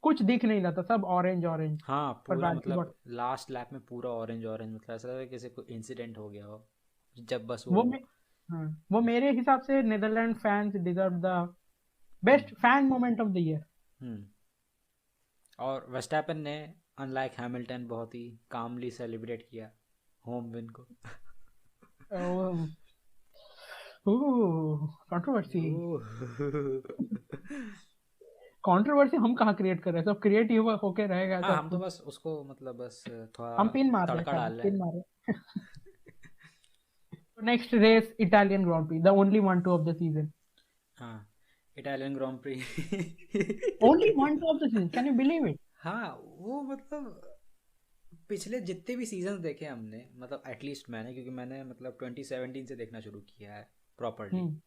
कुछ दिख नहीं रहा था, सब ऑरेंज ऑरेंज। हाँ, पर पूरा वाल्टी मतलब लास्ट लैप में पूरा ऑरेंज ऑरेंज, मतलब ऐसा लग रहा है किसी को इंसिडेंट हो गया हो जब बस वो वो। मे, हाँ, वो मेरे हिसाब से Netherland fans deserve the best fan moment of the year. Hmm और वेस्टैपन ने अनलाइक हैमिल्टन बहुत ही कामली सेलिब्रेट किया होम विन को। कंट्रोवर्सी। ओह। कंट्रोवर्सी हम कहाँ क्रिएट कर रहे हैं, सब क्रिएटिव होके रहेगा हाँ, सब हम तो कुछ। बस उसको मतलब बस थोड़ा हम पिन मार रहे हैं, तड़का खाली डाल रहे पिन हैं। मार रहे हैं। Next race Italian Grand Prix, the only one two of the season. हाँ, Italian Grand Prix. Only one two of the season, can you believe it? हाँ, वो मतलब पिछले जितने भी सीजन देखे हमने, मतलब एटलीस्ट मैंने, क्योंकि मैंने मतलब 2017 से देखना शुरू किया है प्रॉपरली। हम्म।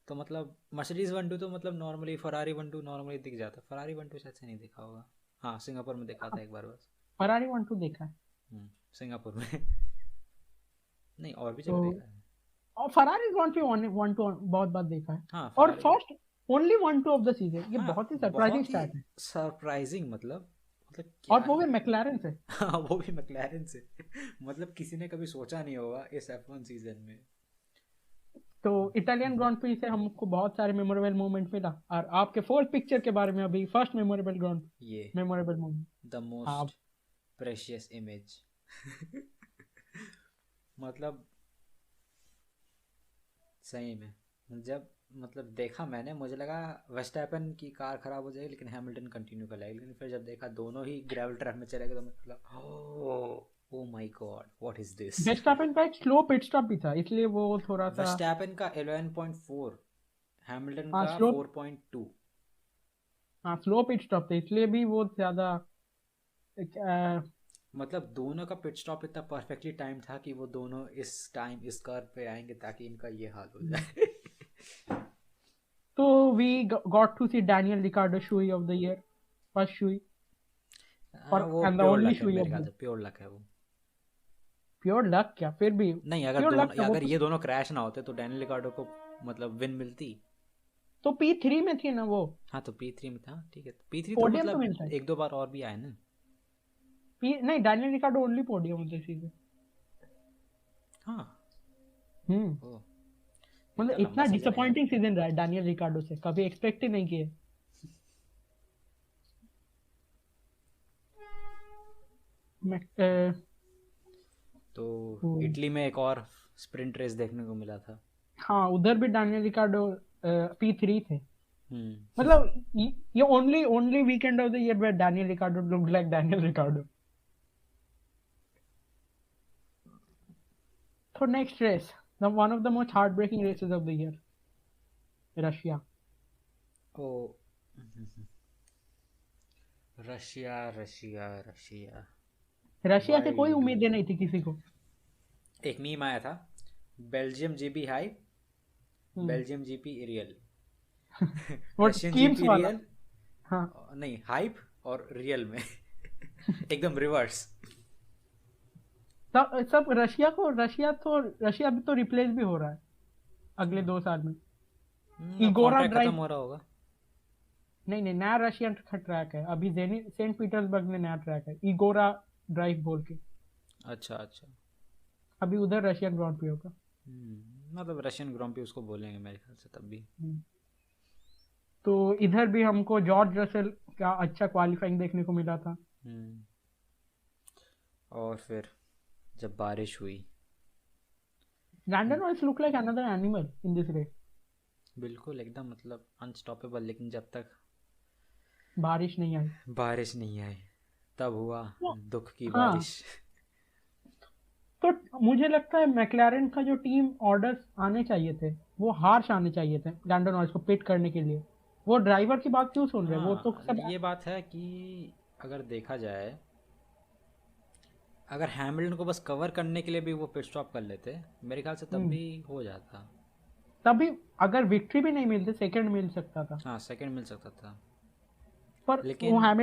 तो मतलब मर्सिडीज 1-2 तो मतलब नॉर्मली, फरारी 1-2 नॉर्मली दिख जाता है। फरारी 1-2 शायद से नहीं देखा होगा। हाँ, सिंगापुर में देखा था एक बार बस। फरारी वन टू देखा है। सिंगापुर में। नहीं, और भी जगह तो देखा है। और Ferrari grand pre one two बहुत बार देखा है। हाँ, और Ferrari. First only one two of the season, ये हाँ, बहुत ही सरप्राइजिंग बहुत ही स्टार्ट है। सरप्राइजिंग, मतलब और क्या वो ही। भी मैक्लारेन से। हाँ, वो भी मैक्लैरेन से। मतलब किसी ने कभी सोचा नहीं होगा इस F1 सीजन में। तो इटालियन ग्रांड प्री से हमको बहुत सारे मेमोरेबल मोमेंट मिला, और आपके फोर्थ पिक्चर के बारे में अभी फर्स्ट मेमोरेबल ग्रांड ये मेमोरेबल मोमेंट। द हाँ। Most precious image. मतलब सही में जब मतलब देखा मैंने, मुझे लगा वेस्टैपन की कार खराब हो जाएगी लेकिन हैमिल्टन कंटिन्यू कर लेगा, लेकिन फिर जब देखा दोनों ही ग्रेवल ट्रैक में चले गए तो मैं लगा oh my god, what is this. Verstappen का एक स्लो पिट स्टॉप भी था, इसलिए वो थोड़ा सा। वेस्टैपन का 11.4, हैमिल्टन हाँ, का स्लो। 4.2। हाँ, स्लो पिट स्टॉप था, इसलिए भी वो ज्यादा मतलब दोनों का पिट स्टॉप इतना परफेक्टली टाइम था कि वो दोनों इस टाइम इस कर्व पे आएंगे ताकि इनका ये हाल हो जाए। तो we got to see Daniel Ricciardo shoey of the year, first shoey, हाँ, और वो and the pure only luck है शूई मेरे ऑफ ख्याल द। से, प्योर लक है वो। प्योर लक क्या, फिर भी नहीं, प्योर लक था वो अगर तो। ये दोनों क्रैश ना होते तो डैनियल रिकार्डो को मतलब विन मिलती। तो P3 में थी ना वो। हाँ, तो P3 में था, ठीक है, P3 तो पोडियम तो मतलब मिलता है। एक दो बार और भी आए ना। नहीं, डैनियल रिकार्डो ओनली पोडियम होते सीधे। हाँ। हम्म। ओ, मतलब इतना इतना लंबा सीजन है यार। डिसअपॉइंटिंग सीजन रहा है डैनियल रिकार्डो से, कभी एक्सपेक्ट ही नहीं किए। मैं तो हम्म। इटली में एक और स्प्रिंट रेस देखने को मिला था। हाँ, उधर भी डैनियल रिकार्डो P3 थे। हम्म मतलब ये only only weekend of the year where Daniel Ricciardo look like Daniel Ricciardo. तो next race, the one of the most heartbreaking races of the year, Russia. Oh, Russia Russia Russia. Russia से कोई why do, उम्मीदें नहीं थी किसी को। एक meme आया था, Belgium GP hype, Belgium GP real. वो रशियन कीम्स जीपी वाला। रियल, हाँ। नहीं हाइप और रियल में। एकदम रिवर्स। सब रशिया भी तो रिप्लेस भी हो रहा है अगले 2 साल में। अब इगोरा कॉन्ट्रैक्ट खत्म ड्राइव। हो रहा होगा। नहीं नहीं, नया रशियन ट्रैक है अभी, सेंट पीटर्सबर्ग में नया ट्रैक है, इगोरा ड्राइव बोल के। अच्छा अच्छा। अभी उधर रशियन ग्रांड प्री होगा। मतलब रशियन ग्रां प्री उसको बोलेंगे मेरे ख्याल से तब भी। तो इधर भी हमको जॉर्ज रसेल का अच्छा क्वालिफाइंग देखने को मिला था। और फिर जब बारिश हुई, Lando Norris look like another animal in this race. बिल्कुल एकदम मतलब अनस्टॉपेबल, लेकिन जब तक बारिश नहीं आई बारिश नहीं आई तब हुआ तो दुख की हाँ, बारिश। तो मुझे लगता है मैक्लारेन का जो टीम ऑर्डर्स आने चाहिए थे वो हार्श आने चाहिए थे लैंडन नॉरिस को पिट करने के लिए। वो ड्राइवर की बात क्यों सुन रहे हैं, वो तो हाँ, सब। ये बात है कि अगर देखा जाए, अगर हैमिल्टन को बस कवर करने के लिए भी वो पिट स्टॉप कर लेते मेरे ख्याल से तब हम्म, भी हो जाता। तभी अगर विक्ट्री भी नहीं मिलती सेकंड मिल सकता था। हाँ, सेकंड मिल सकता था, पर वो लेकिन हाँ,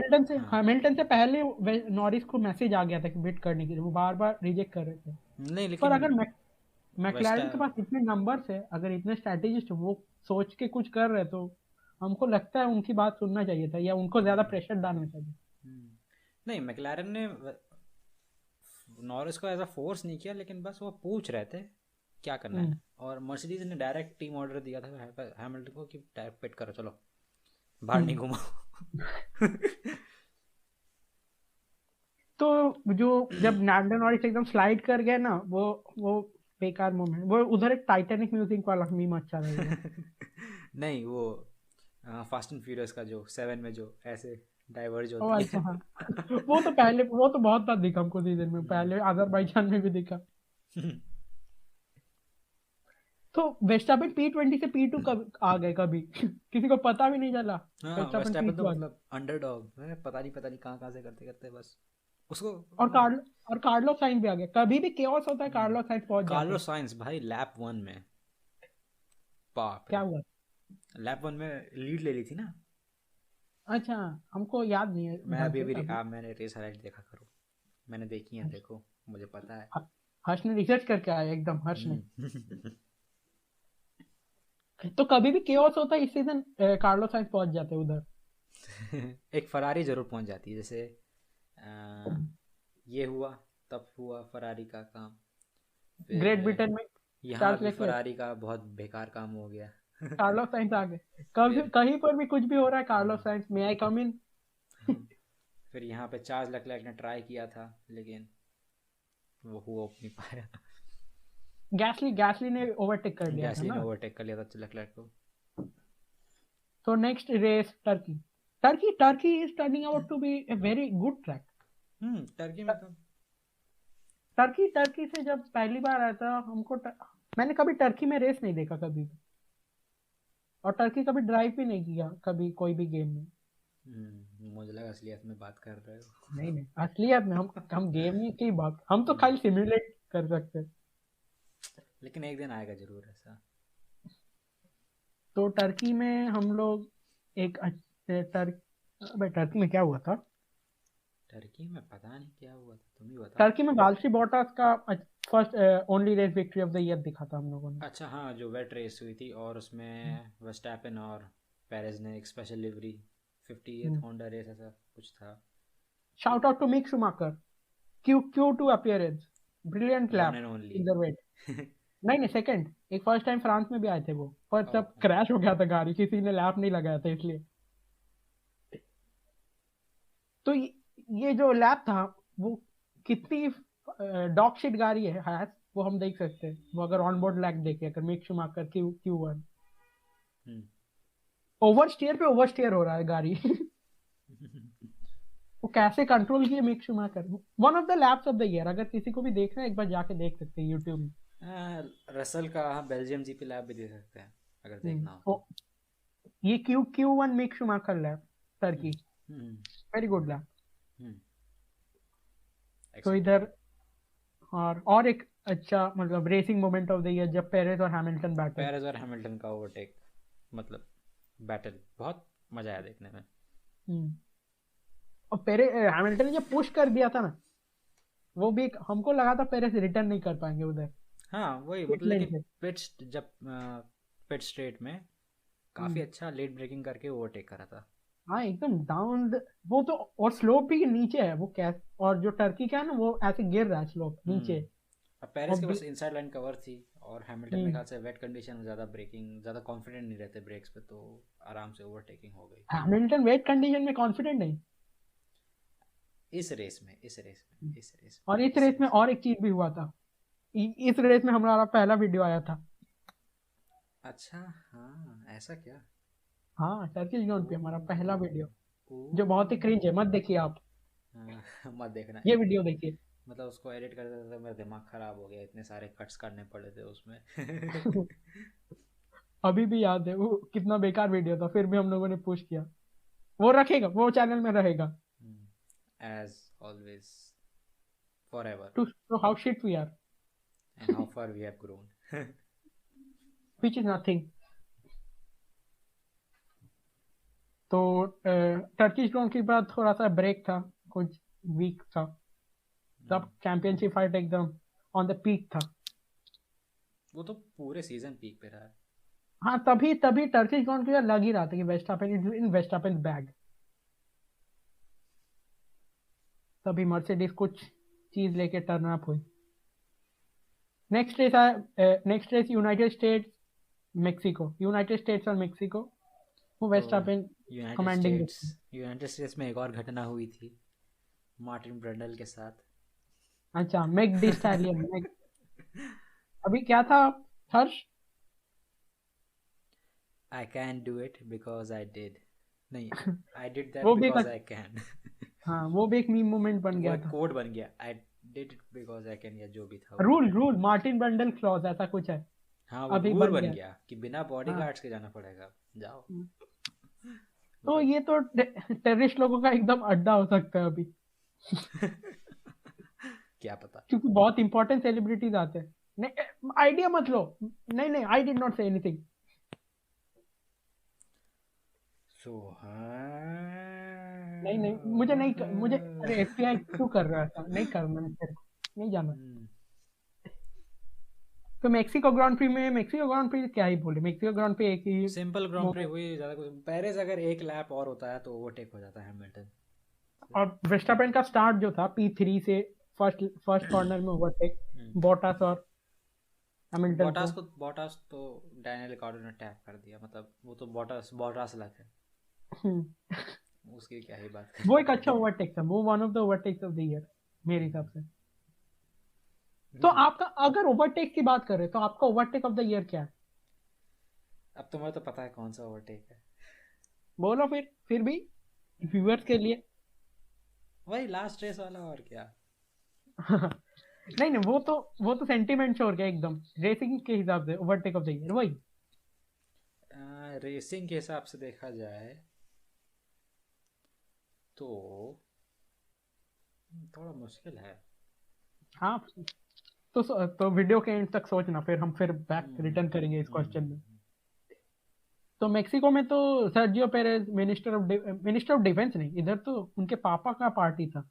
हैमिल्टन से पहले नॉरिस को मैसेज आ गया था कि बिट करने के लिए, वो बार बार रिजेक्ट कर रहे थे। नहीं पर लेकिन अगर वेस्टा मैक्लारेन के पास इतने नंबर्स है, अगर इतने स्ट्रैटेजिस्ट वो सोच के कुछ कर रहे तो हमको लगता है उनकी बात सुनना चाहिए था या उनको ज्यादा प्रेशर डालना चाहिए। नहीं, मैक्लारन ने नॉरिस को ऐसा फोर्स नहीं किया, लेकिन बस वो पूछ रहे थे क्या करना हम्म, है, और मर्सिडीज ने डायरेक्ट टीम ऑर्डर दिया था हैमिल्टन को कि डायरेक्ट पिट करो, चलो बाहर नहीं हम्म। घुमाओ। तो जो जब लैंडन नॉरिस एकदम स्लाइड कर गया ना, वो बेकार मोमेंट, वो उधर एक टाइटैनिक म्यूजिक वाला मीम अच्छा लगेगा। नहीं, वो फास्ट एंड फ्यूरियस का जो 7 में जो ऐसे डाइवर्ज ओ होती अच्छा है। हाँ। वो तो बहुत बार दिखा हमको सीजन में, पहले अजरबैजान में भी दिखा। तो वेस्टापेन P20 से P2 कब आ गए कभी किसी को पता भी नहीं चला। हाँ, वेस्टापेन वर्स्टैपन तो P2 आ गए। मतलब अंडरडॉग है, पता नहीं कहाँ कहाँ से करते करते बस उसको। और कार्लो और कार्लोस साइंस भी आ गया, कभी भी केओस होता है कार्लोस साइंस पहुंच जाते कार्लोस हैं। साइंस भाई लैप 1 में, बाप क्या रे, हुआ? लैप 1 में लीड ले ली थी ना। अच्छा, हमको याद नहीं है मैं ढंग अभी से अभी अभी। मैंने रेस हाइलाइट देखा करो, मैंने देखी है, देखो मुझे पता है। हर्ष ने रिसर्च करके आया एकदम, हर्ष ने। हम्म। तो कभी भी केओस होता है इस सीजन कार्लोस साइंस पहुंच जाते हैं उधर। एक फरारी जरूर पहुंच जाती है, जैसे अ, ये हुआ, तब हुआ फरारी का काम, फिर ग्रेट ब्रिटेन में यहाँ चार्ल्स भी लेक्लर्क, फरारी का बहुत बेकार काम हो गया। कार्लोस साइंस आ गए। कभी फिर कहीं पर भी कुछ भी हो रहा है, कार्लोस हम्म, साइंस में आई कम इन। फिर यहाँ पे चार्ल्स लेक्लर्क ने ट्राई किया था, लेकिन वो हो नहीं पाया। गैसली ने ओवरटेक कर लिया था गैसली ने ना। ओवरटेक कर लिया था लेक्लर्क को। तो next race Turkey. Turkey is turning out to be a very good track. Turkey में तो टर्की से जब पहली बार आया था मैंने कभी टर्की में रेस नहीं देखा कभी भी। और टर्की कभी ड्राइव भी नहीं किया कभी कोई भी गेम में। मुझे लगा असलियत में बात कर रहे हो। नहीं नहीं, असलियत में हम गेम की बात, हम तो हम्म, खाली सिमुलेट कर सकते हैं। लेकिन एक दिन आएगा जरूर ऐसा। तो टर्की में हम लोग एक टर्की में क्या हुआ था? टर्की में पता नहीं क्या हुआ था, तुम ही बताओ। टर्की में वाल्सी बॉटास का first only race victory of the year दिखा था हम लोगों ने। अच्छा हाँ, जो वेट रेस हुई थी और उसमें वर्स्टैपेन और पेरेज ने एक special livery, 50th Honda race ऐसा कुछ था। Shout out to Mick Schumacher, Q2 appearance, brilliant one lap and only. In the wet. नहीं नहीं, सेकंड। एक फर्स्ट टाइम फ्रांस में भी आए थे वो, पर तब क्रैश हो गया था गाड़ी, किसी ने लैप नहीं लगाया था इसलिए। तो ये जो लैप था वो कितनी डॉग शिट गाड़ी है वो हम देख सकते हैं। वो अगर ऑन बोर्ड लैप देखे, अगर Mick Schumacher Q1 over steer हो रहा है गाड़ी। वो कैसे कंट्रोल किए Mick Schumacher, one of the laps of the year. अगर किसी को भी देखना है एक बार जाके देख सकते हैं यूट्यूब में। रसल का बेल्जियम जीपी लैब भी दे सकते हैं अगर देखना हो तो। वो ये Q1 Mick Schumacher lap Turkey, hmm, very good lap. Hmm, तो एक्सेप्टेबल। इधर और एक अच्छा मतलब racing moment of the year, जब पेरेज और हैमिल्टन बैटल। पेरेज और हैमिल्टन का ओवरटेक, मतलब बैटल बहुत मजा आया देखने में। और हैमिल्टन ने जब पुश कर दिया था ना, वो भी हमको लगा था पेरेज रिटर्न नहीं कर पाएंगे उधर हाँ वही पिट मतलब, लेन लेकिन से। जब पिट स्ट्रेट में काफी हम्म, अच्छा लेट ब्रेकिंग करके ओवरटेक करा था। हाँ एकदम डाउन वो तो। और स्लोप भी नीचे है वो, कैस और जो टर्की का है ना वो ऐसे गिर रहा है स्लोप हम्म नीचे। अब पेरेस के और पास इनसाइड लाइन कवर थी, और हैमिल्टन मेरे ख्याल से वेट कंडीशन में ज़्यादा ब्रेकिंग, ज़्यादा कॉन्फिडेंट नहीं रहते ब्रेक्स पे, तो आराम से ओवरटेकिंग हो गई हैमिल्टन वेट कंडीशन में कॉन्फिडेंट नहीं। इस रेस में, इस रेस में, इस रेस और में, इस इस रेस में रेस और एक चीज भी हुआ था। इस रेस में हमारा पहला वीडियो आया था। में। अच्छा, हाँ, ऐसा क्या? हाँ, टर्किश ग्राउंड पे हमारा पहला ओ, वीडियो, ओ, जो बहुत ही क्रिंज है, मत देखिए आप। हाँ, मत देखना। ये वीडियो देखिए। मतलब उसको एडिट करते करते मेरा दिमाग खराब हो गया, इतने सारे कट्स करने पड़े थे उसमें। अभी भी याद है वो कितना बेकार वीडियो था, फिर भी हम लोगों ने पुश किया। वो रखेगा, वो चैनल में रहेगा। As always, for ever, to show how shit we are, and how far we have grown. Which is nothing. तो टर्किश ग्राउंड के बाद थोड़ा सा ब्रेक था, कुछ वीक था, तब चैंपियनशिप फाइट एकदम ऑन द पीक था। वो तो पूरे सीजन पीक पे रहा है। हाँ, तभी तभी टर्किश ग्राउंड के लग ही रहा था कि वेस्टापेन इन वेस्टापेन बैग। तभी मर्सिडीज कुछ चीज लेके टर्न अप हुई। नेक्स्ट रेस आया, next race United States Mexico, United States और मेक्सिको। वो तो वेस्टापेन कमांडिंग। यूनाइटेड स्टेट्स में एक और घटना हुई थी मार्टिन ब्रंडल के साथ। अच्छा, मेक दी स्टैलियन। अभी क्या था Harsh? I can do it because I did, नहीं, आई डिड दैट वो भी बिकॉज एक, आई कैन। हाँ, वो भी एक मीम मोमेंट बन वो गया एक था। कोड बन गया, I did it because I can, या जो भी था वो। रूल मार्टिन बंडल क्लॉज ऐसा कुछ है। हाँ, वो अभी रूल बन बन गया। गया कि बिना हाँ, बॉडीगार्ड्स के जाना पड़ेगा, जाओ। तो मतलब ये तो टेररिस्ट लोगों का एकदम अड्डा हो सकता है अभी। क्या पता। क्योंकि बहुत इंपॉर्टेंट सेलिब्रिटीज आते हैं। नहीं, आइडिया मत लो। नहीं नहीं, I did not say anything. So नहीं नहीं, मुझे नहीं मुझे, अरे एफबीआई क्यों कर रहा था? नहीं करना मेरे को, नहीं जाना। तो मेक्सिको ग्रांड प्री क्या ही बोले, मेक्सिको ग्रांड प्री एक ही सिंपल ग्रांड प्री moment। हुई, ज्यादा कुछ। पेरेस अगर एक लैप और होता है तो ओवरटेक हो जाता है हैमिल्टन। और वेस्टापेन का स्टार्ट जो था P3 से, फर्स्ट फर्स्ट कॉर्नर में ओवरटेक बोटास और हैमिल्टन को। बॉटास तो डैनियल रिकार्डो ने टैप कर दिया, मतलब वो तो बॉटास बॉटास लग है, हम्म, उसकी क्या ही बात वो एक अच्छा करें। ओवरटेक था, वो one of the overtakes of the year मेरे हिसाब से। तो आपका, अगर ओवरटेक की बात करें तो आपका ओवरटेक ऑफ द ईयर क्या है? अब तुम्हें तो पता है कौन सा ओवरटेक है। बोलो फिर भी व्यूअर्स के लिए। वही लास्ट रेस वाला, और क्या। नहीं नहीं, वो तो सेंटीमेंट छोड़ गया एकदम, रेसिंग के हिसाब से ओवरटेक ऑफ द ईयर वही। रेसिंग के हिसाब से देखा जाए तो थोड़ा मुश्किल है। हाँ, तो वीडियो के एंड तक सोचना, फिर हम बैक रिटर्न करेंगे इस क्वेश्चन में। तो मेक्सिको में तो Sergio Perez minister of defence नहीं, इधर तो उनके पापा का पार्टी था।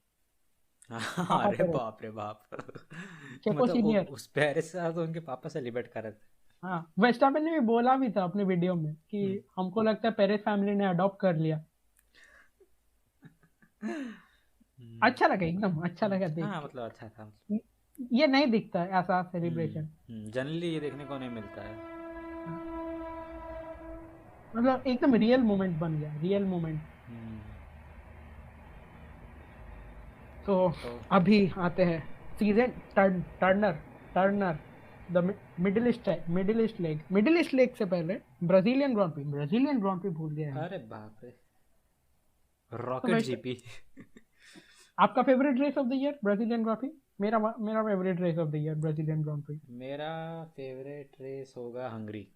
पापा अरे पेरेज, बाप रे बाप। चेको मतलब सीनियर। उस पेरिस से तो उनके पापा सेलिब्रेट कर रहे थे। हाँ, वेस्टापेन ने भी बोला भी था अपने वीडियो में कि हमको लगता है पेरेज फैमिली ने अडॉप्ट कर लिया। अच्छा लगा, एकदम अच्छा लगा देख हाँ, के। मतलब अच्छा था। ये नहीं दिखता है ऐसा सेलिब्रेशन। जनरली ये देखने को नहीं मिलता है। मतलब एकदम रियल मोमेंट बन गया, रियल मोमेंट। तो तो अभी आते हैं season Turner Turner the middle east leg से पहले ब्राजीलियन ग्रांड प्री भूल गए हम। अरे बाप रे, तो रॉकेट जीपी। आपका favourite race of the year Brazilian Grand Prix? मेरा favourite race of the year Brazilian Grand Prix. मेरा फेवरेट रेस होगा हंगरी।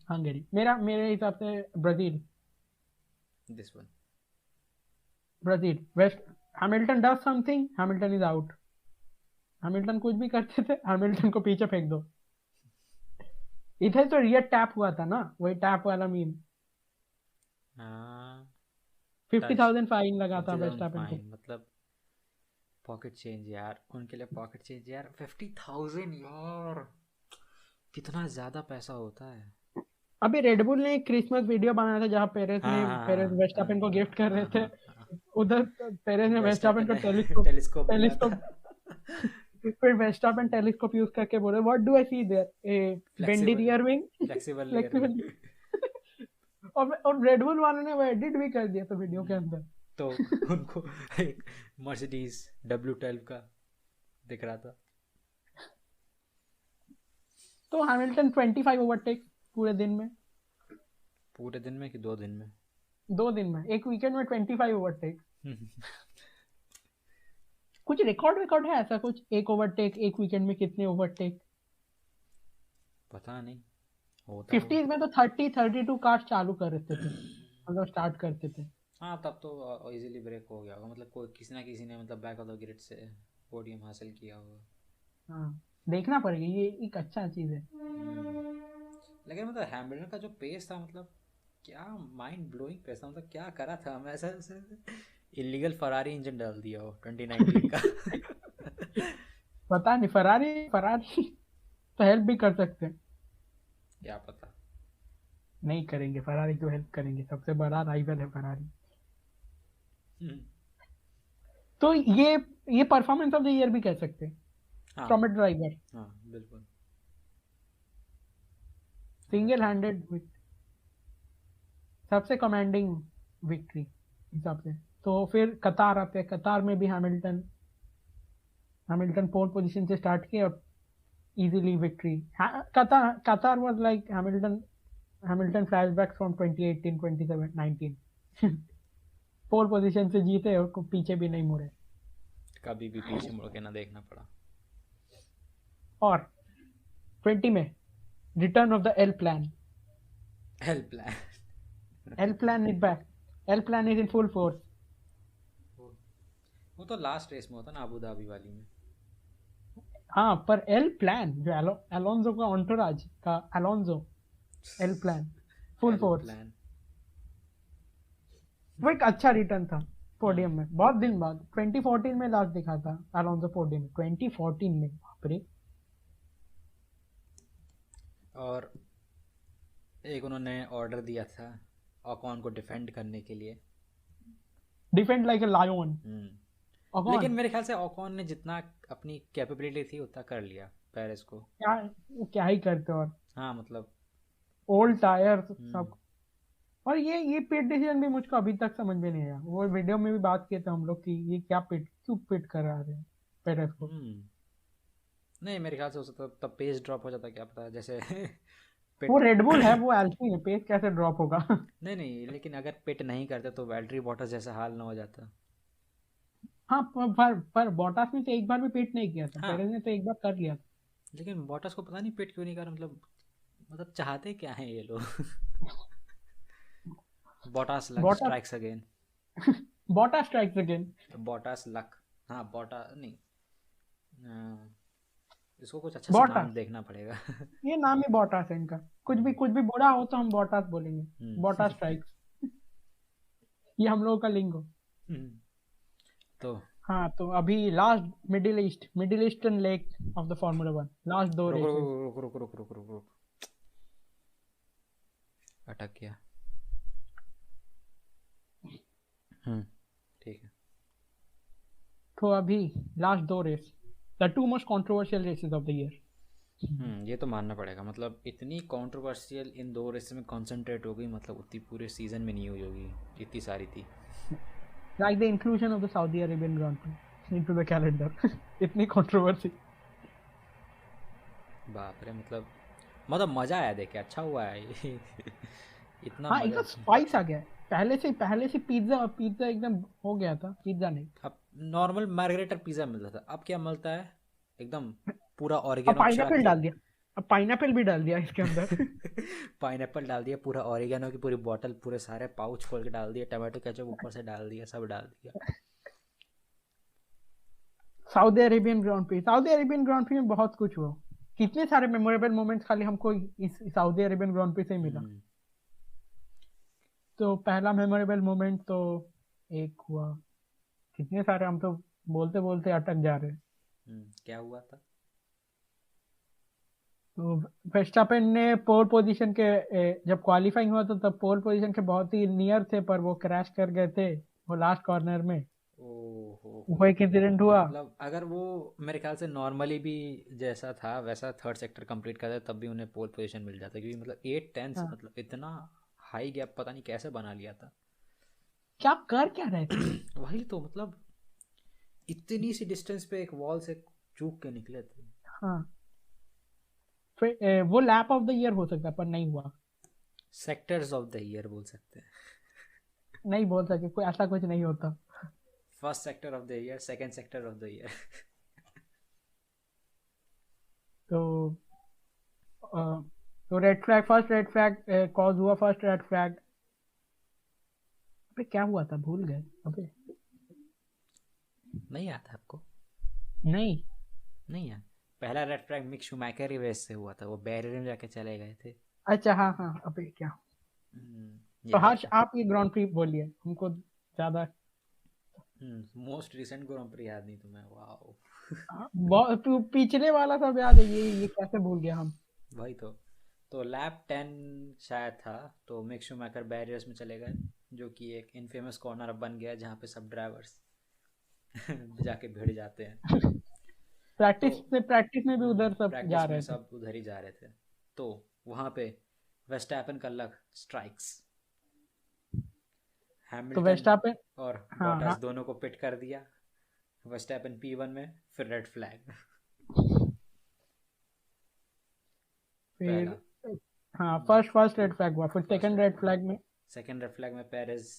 हंगरी मेरे हिसाब से Brazil. This one. Brazil west. Hamilton does something, Hamilton is out. Hamilton कुछ भी करते थे, हैमिल्टन को पीछे फेंक दो। इधर तो रियर टैप हुआ था ना, वही टैप वाला मीम। 50,000 फाइन लगा था वेस्टापेन को। मतलब पॉकेट चेंज यार, उनके लिए पॉकेट चेंज यार, 50,000 यार, कितना ज्यादा पैसा होता है। अभी रेडबुल ने एक क्रिसमस वीडियो बनाया था जहाँ पेरेस वेस्टापेन को गिफ्ट कर रहे थे। उधर पेरेस ने वेस्टापेन को टेलीस्कोप टेलीस्कोप फिर वेस्टरपेन टेलीस्कोप यूज करके बोले what do I see there, a bendy rear wing, flexible flexible. और रेड बुल वालों ने वो एडिट भी कर दिया था वीडियो के अंदर। तो उनको एक मर्सिडीज W12 का दिख रहा था। तो हैमिल्टन 25 ओवरटेक पूरे दिन में, पूरे दिन में कि 2 दिन में? 2 दिन में, एक वीकेंड में 25 ओवरटेक। कुछ रिकॉर्ड है ऐसा कुछ, एक ओवरटेक एक वीकेंड में कितने ओवरटेक? पता नहीं, होता 50s में तो 30-32 कार्स चालू कर देते थे, मतलब स्टार्ट करते थे। हाँ तब तो इजीली ब्रेक हो गया होगा, मतलब कोई किसी ना किसी ने मतलब बैक ऑफ द ग्रिड से पोडियम हासिल किया होगा। हाँ देखना पड़ेगा, ये एक अच्छा चीज है। लेकिन मतलब हैमिल्टन का जो पेस था, मतलब क्या माइंड ब्लोइंग पेस था, मतलब क्या करा था। मैं ऐसा इलीगल फरारी इंजन डाल दिया हो 2019 का। पता नहीं, फरारी तो हेल्प भी कर सकते हैं। क्या पता, नहीं करेंगे, फरारी क्यों हेल्प करेंगे, सबसे बड़ा राइवल है फरारी। तो ये परफॉर्मेंस ऑफ द ईयर भी कह सकते हैं फ्रॉम अ ड्राइवर। हाँ बिल्कुल, सिंगल हैंडेड सबसे कमांडिंग विक्ट्री हिसाब से। तो फिर कतार आते हैं, कतार में भी हैमिल्टन पोल पोजीशन से स्टार्ट किया और easily victory. Qatar was like Hamilton flashbacks from 2018 2019। Pole position से जीते और पीछे भी नहीं मुड़े, कभी भी पीछे मुड़ के ना देखना पड़ा। और 20 में return of the L plan is back, L plan is in full force. वो तो लास्ट रेस में होता ना, अबू धाबी वाली में। हाँ पर एल प्लान जो अलोंसो का ऑन्टोराज का Alonso L plan full force, वो एक अच्छा रिटर्न था पोडियम में। बहुत दिन बाद 2014 में लास्ट दिखा था अलोंसो पोडियम में, 2014 में। बाप रे। और एक उन्होंने ऑर्डर दिया था ओकॉन को डिफेंड करने के लिए, डिफेंड लाइक अ लायन। लेकिन मेरे ख्याल से ओकॉन ने जितना अपनी कैपेबिलिटी थी उतना कर लिया पेरेस को। क्या ही करते, और हाँ मतलब ओल्ड टायर सब। और ये पिट डिसीजन भी मुझको अभी तक समझ में नहीं आया। वो वीडियो में भी बात किए थे हम लोग कि ये क्यों पिट कर रहे हैं पेरेस को। नहीं मेरे ख्याल से उससे तब पेस ड्रॉप हो जाता, क्या पता, जैसे वो रेडबुल है, वो एल्फी है, पेस कैसे ड्रॉप होगा। नहीं लेकिन अगर पिट नहीं करते तो वैल्टरी बॉटस जैसा हाल ना हो जाता। हाँ पर बॉटास ने तो एक बार भी पिट नहीं किया था। हाँ, पेरेस ने तो एक बार कर लिया था। लेकिन बॉटस को पता नहीं पिट क्यों नहीं कर, मतलब चाहते क्या हैं ये लोग। Bottas luck strikes again. Bottas strikes again, Bottas luck. हाँ बॉटा नहीं, इसको कुछ अच्छा सा नाम देखना पड़ेगा। ये नाम ही बॉटास है इनका। कुछ भी बुरा हो तो हम बॉटास बोलेंगे, बॉटास स्ट्राइक्स। ये हम लोगों का लिंगो। तो हाँ, तो अभी last middle eastern leg of the formula 1, last 2 races. रुक अटक गया। ठीक है। तो अभी last 2 race, the 2 most controversial races of the year. ये तो मानना पड़ेगा, मतलब इतनी कंट्रोवर्शियल इन 2 रेस में कंसंट्रेट हो गई, मतलब उतनी पूरे सीजन में नहीं हुई होगी, इतनी सारी थी। Like the inclusion of the Saudi Arabian Grand Prix into the calendar. इतनी कंट्रोवर्सी। बाप रे, मतलब मजा आया देख के, अच्छा हुआ है। इतना हाँ, मजा। एकदम स्पाइस आ गया है। पहले से पिज्जा एकदम हो गया था, पिज्जा नहीं। अब नॉर्मल मार्गरेटा पिज्जा मिलता था, अब क्या मिलता है, एकदम पूरा ऑरिगेनो पाइनएप्पल डाल दिया, अब पाइनएप्पल भी डाल दिया इसके अंदर। पाइनएप्पल डाल दिया, पूरा ऑरिगेनो की पूरी बोतल, पूरे सारे पाउच खोल के डाल दिया, टमाटो केचप ऊपर से डाल दिया, सब डाल दिया। सऊदी अरेबियन ग्रांड प्री में बहुत कुछ हुआ। कितने सारे मेमोरेबल मोमेंट्स खाली हमको इस सऊदी अरेबियन ग्रांड प्री से ही मिला। तो पहला मेमोरेबल मोमेंट तो एक हुआ, कितने सारे हम तो बोलते बोलते अटक जा रहे हैं। क्या हुआ था? तो वर्स्टैपेन ने पोल पोजीशन के जब क्वालिफाइंग हुआ तो तब पोल पोजीशन के बहुत ही नियर थे, पर वो क्रैश कर गए थे वो लास्ट कॉर्नर में। वो एक इंसिडेंट हुआ। मतलब अगर वो मेरे ख्याल से नॉर्मली भी जैसा था वैसा थर्ड सेक्टर कंप्लीट करते तब भी उन्हें पोल पोजीशन मिल जाता, क्योंकि मतलब 8 10 हाँ, मतलब इतना हाई गैप पता नहीं कैसे बना लिया था। क्या कर क्या रहे थे? वही तो मतलब इतनी सी डिस्टेंस पे एक वॉल से चूक के निकले थे। हाँ, फिर वो लैप ऑफ द ईयर हो सकता है पर नहीं हुआ। सेक्टर्स ऑफ द ईयर बोल सकते हैं। नहीं बोल सके, कोई ऐसा कुछ नहीं होता। First sector of the year, second sector of the year. तो अ, तो red flag, first red flag cause हुआ, फर्स्ट रेड फ्लैग। अबे क्या हुआ था, भूल गए। अबे नहीं आता आपको? नहीं। नहीं यार, पहला रेड फ्लैग मिक शूमैकर ही रेस से हुआ था, वो बैरियर में जाके चले गए थे। अच्छा हाँ हाँ, अबे क्या। तो याद हर्ष था। आप ये ग्रांड प्री बोलिए, हमको ज्यादा। मोस्ट रिसेंट ग्रांड प्री याद नहीं तुम्हें? वाओ। पिछले वाला सब याद है, ये कैसे भूल गया हम। वही तो लैप 10 शायद था, तो मिक शूमैकर बैरियर्स में चले गए, जो कि एक इनफेमस कॉर्नर अब बन गया जहाँ पे सब ड्राइवर्स जाके भिड़ जाते हैं। तो प्रैक्टिस में भी उधर सब जा प्रैक्टिस में रहे थे। सब उधर ही जा रहे थे। तो वहाँ पे वेस्टैपन का लक स्ट्राइक्स, तो हैमिल्टन वेस्टापेन। और हाँ बॉटस हाँ। दोनों को पिट कर दिया। वेस्टैपन P1 में, फिर रेड फ्लैग फिर पहला। हाँ, फर्स्ट रेड फ्लैग हुआ, फिर first second red red flag, flag में सेकंड रेड फ्लैग में पेरेस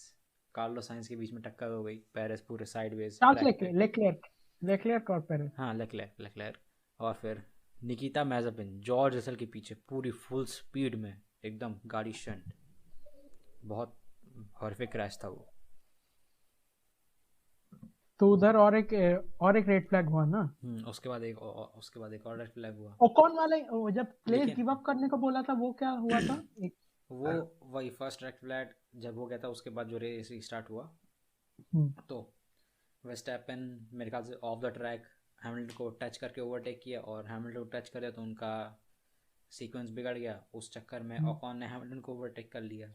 कार्लो साइंस के बीच में टक्कर हो गई, पेरेस पूरे साइडवेज चार्ल्स ट्रैक पे। लेक्लेर्क और पेरेस। हाँ, लेक्लेर लेक्लेर। और फिर निकिता मैज़ेपिन जॉर्ज रसल के पीछे पूरी फुल स्पीड में एकदम गाड़ी शंट, बहुत हॉरिफिक क्रैश था वो। तो उधर और एक रेड फ्लैग हुआ ना। उसके बाद एक और रेड फ्लैग हुआ। और कौन वाले, जब प्लेस लेकिन गिव अप करने को बोला था, वो क्या हुआ था एक। वो वही फर्स्ट रेड फ्लैग जब हो गया था, उसके बाद जो रेस स्टार्ट हुआ, हम्म, तो वेस्टैपन मेरे ख्याल से ऑफ द ट्रैक हैमिल्टन को टच करके ओवरटेक किया, और हैमिल्टन को टच कर दिया तो उनका सीक्वेंस बिगड़ गया। उस चक्कर में हम्म। ओकॉन ने हैमिल्टन को ओवरटेक कर लिया।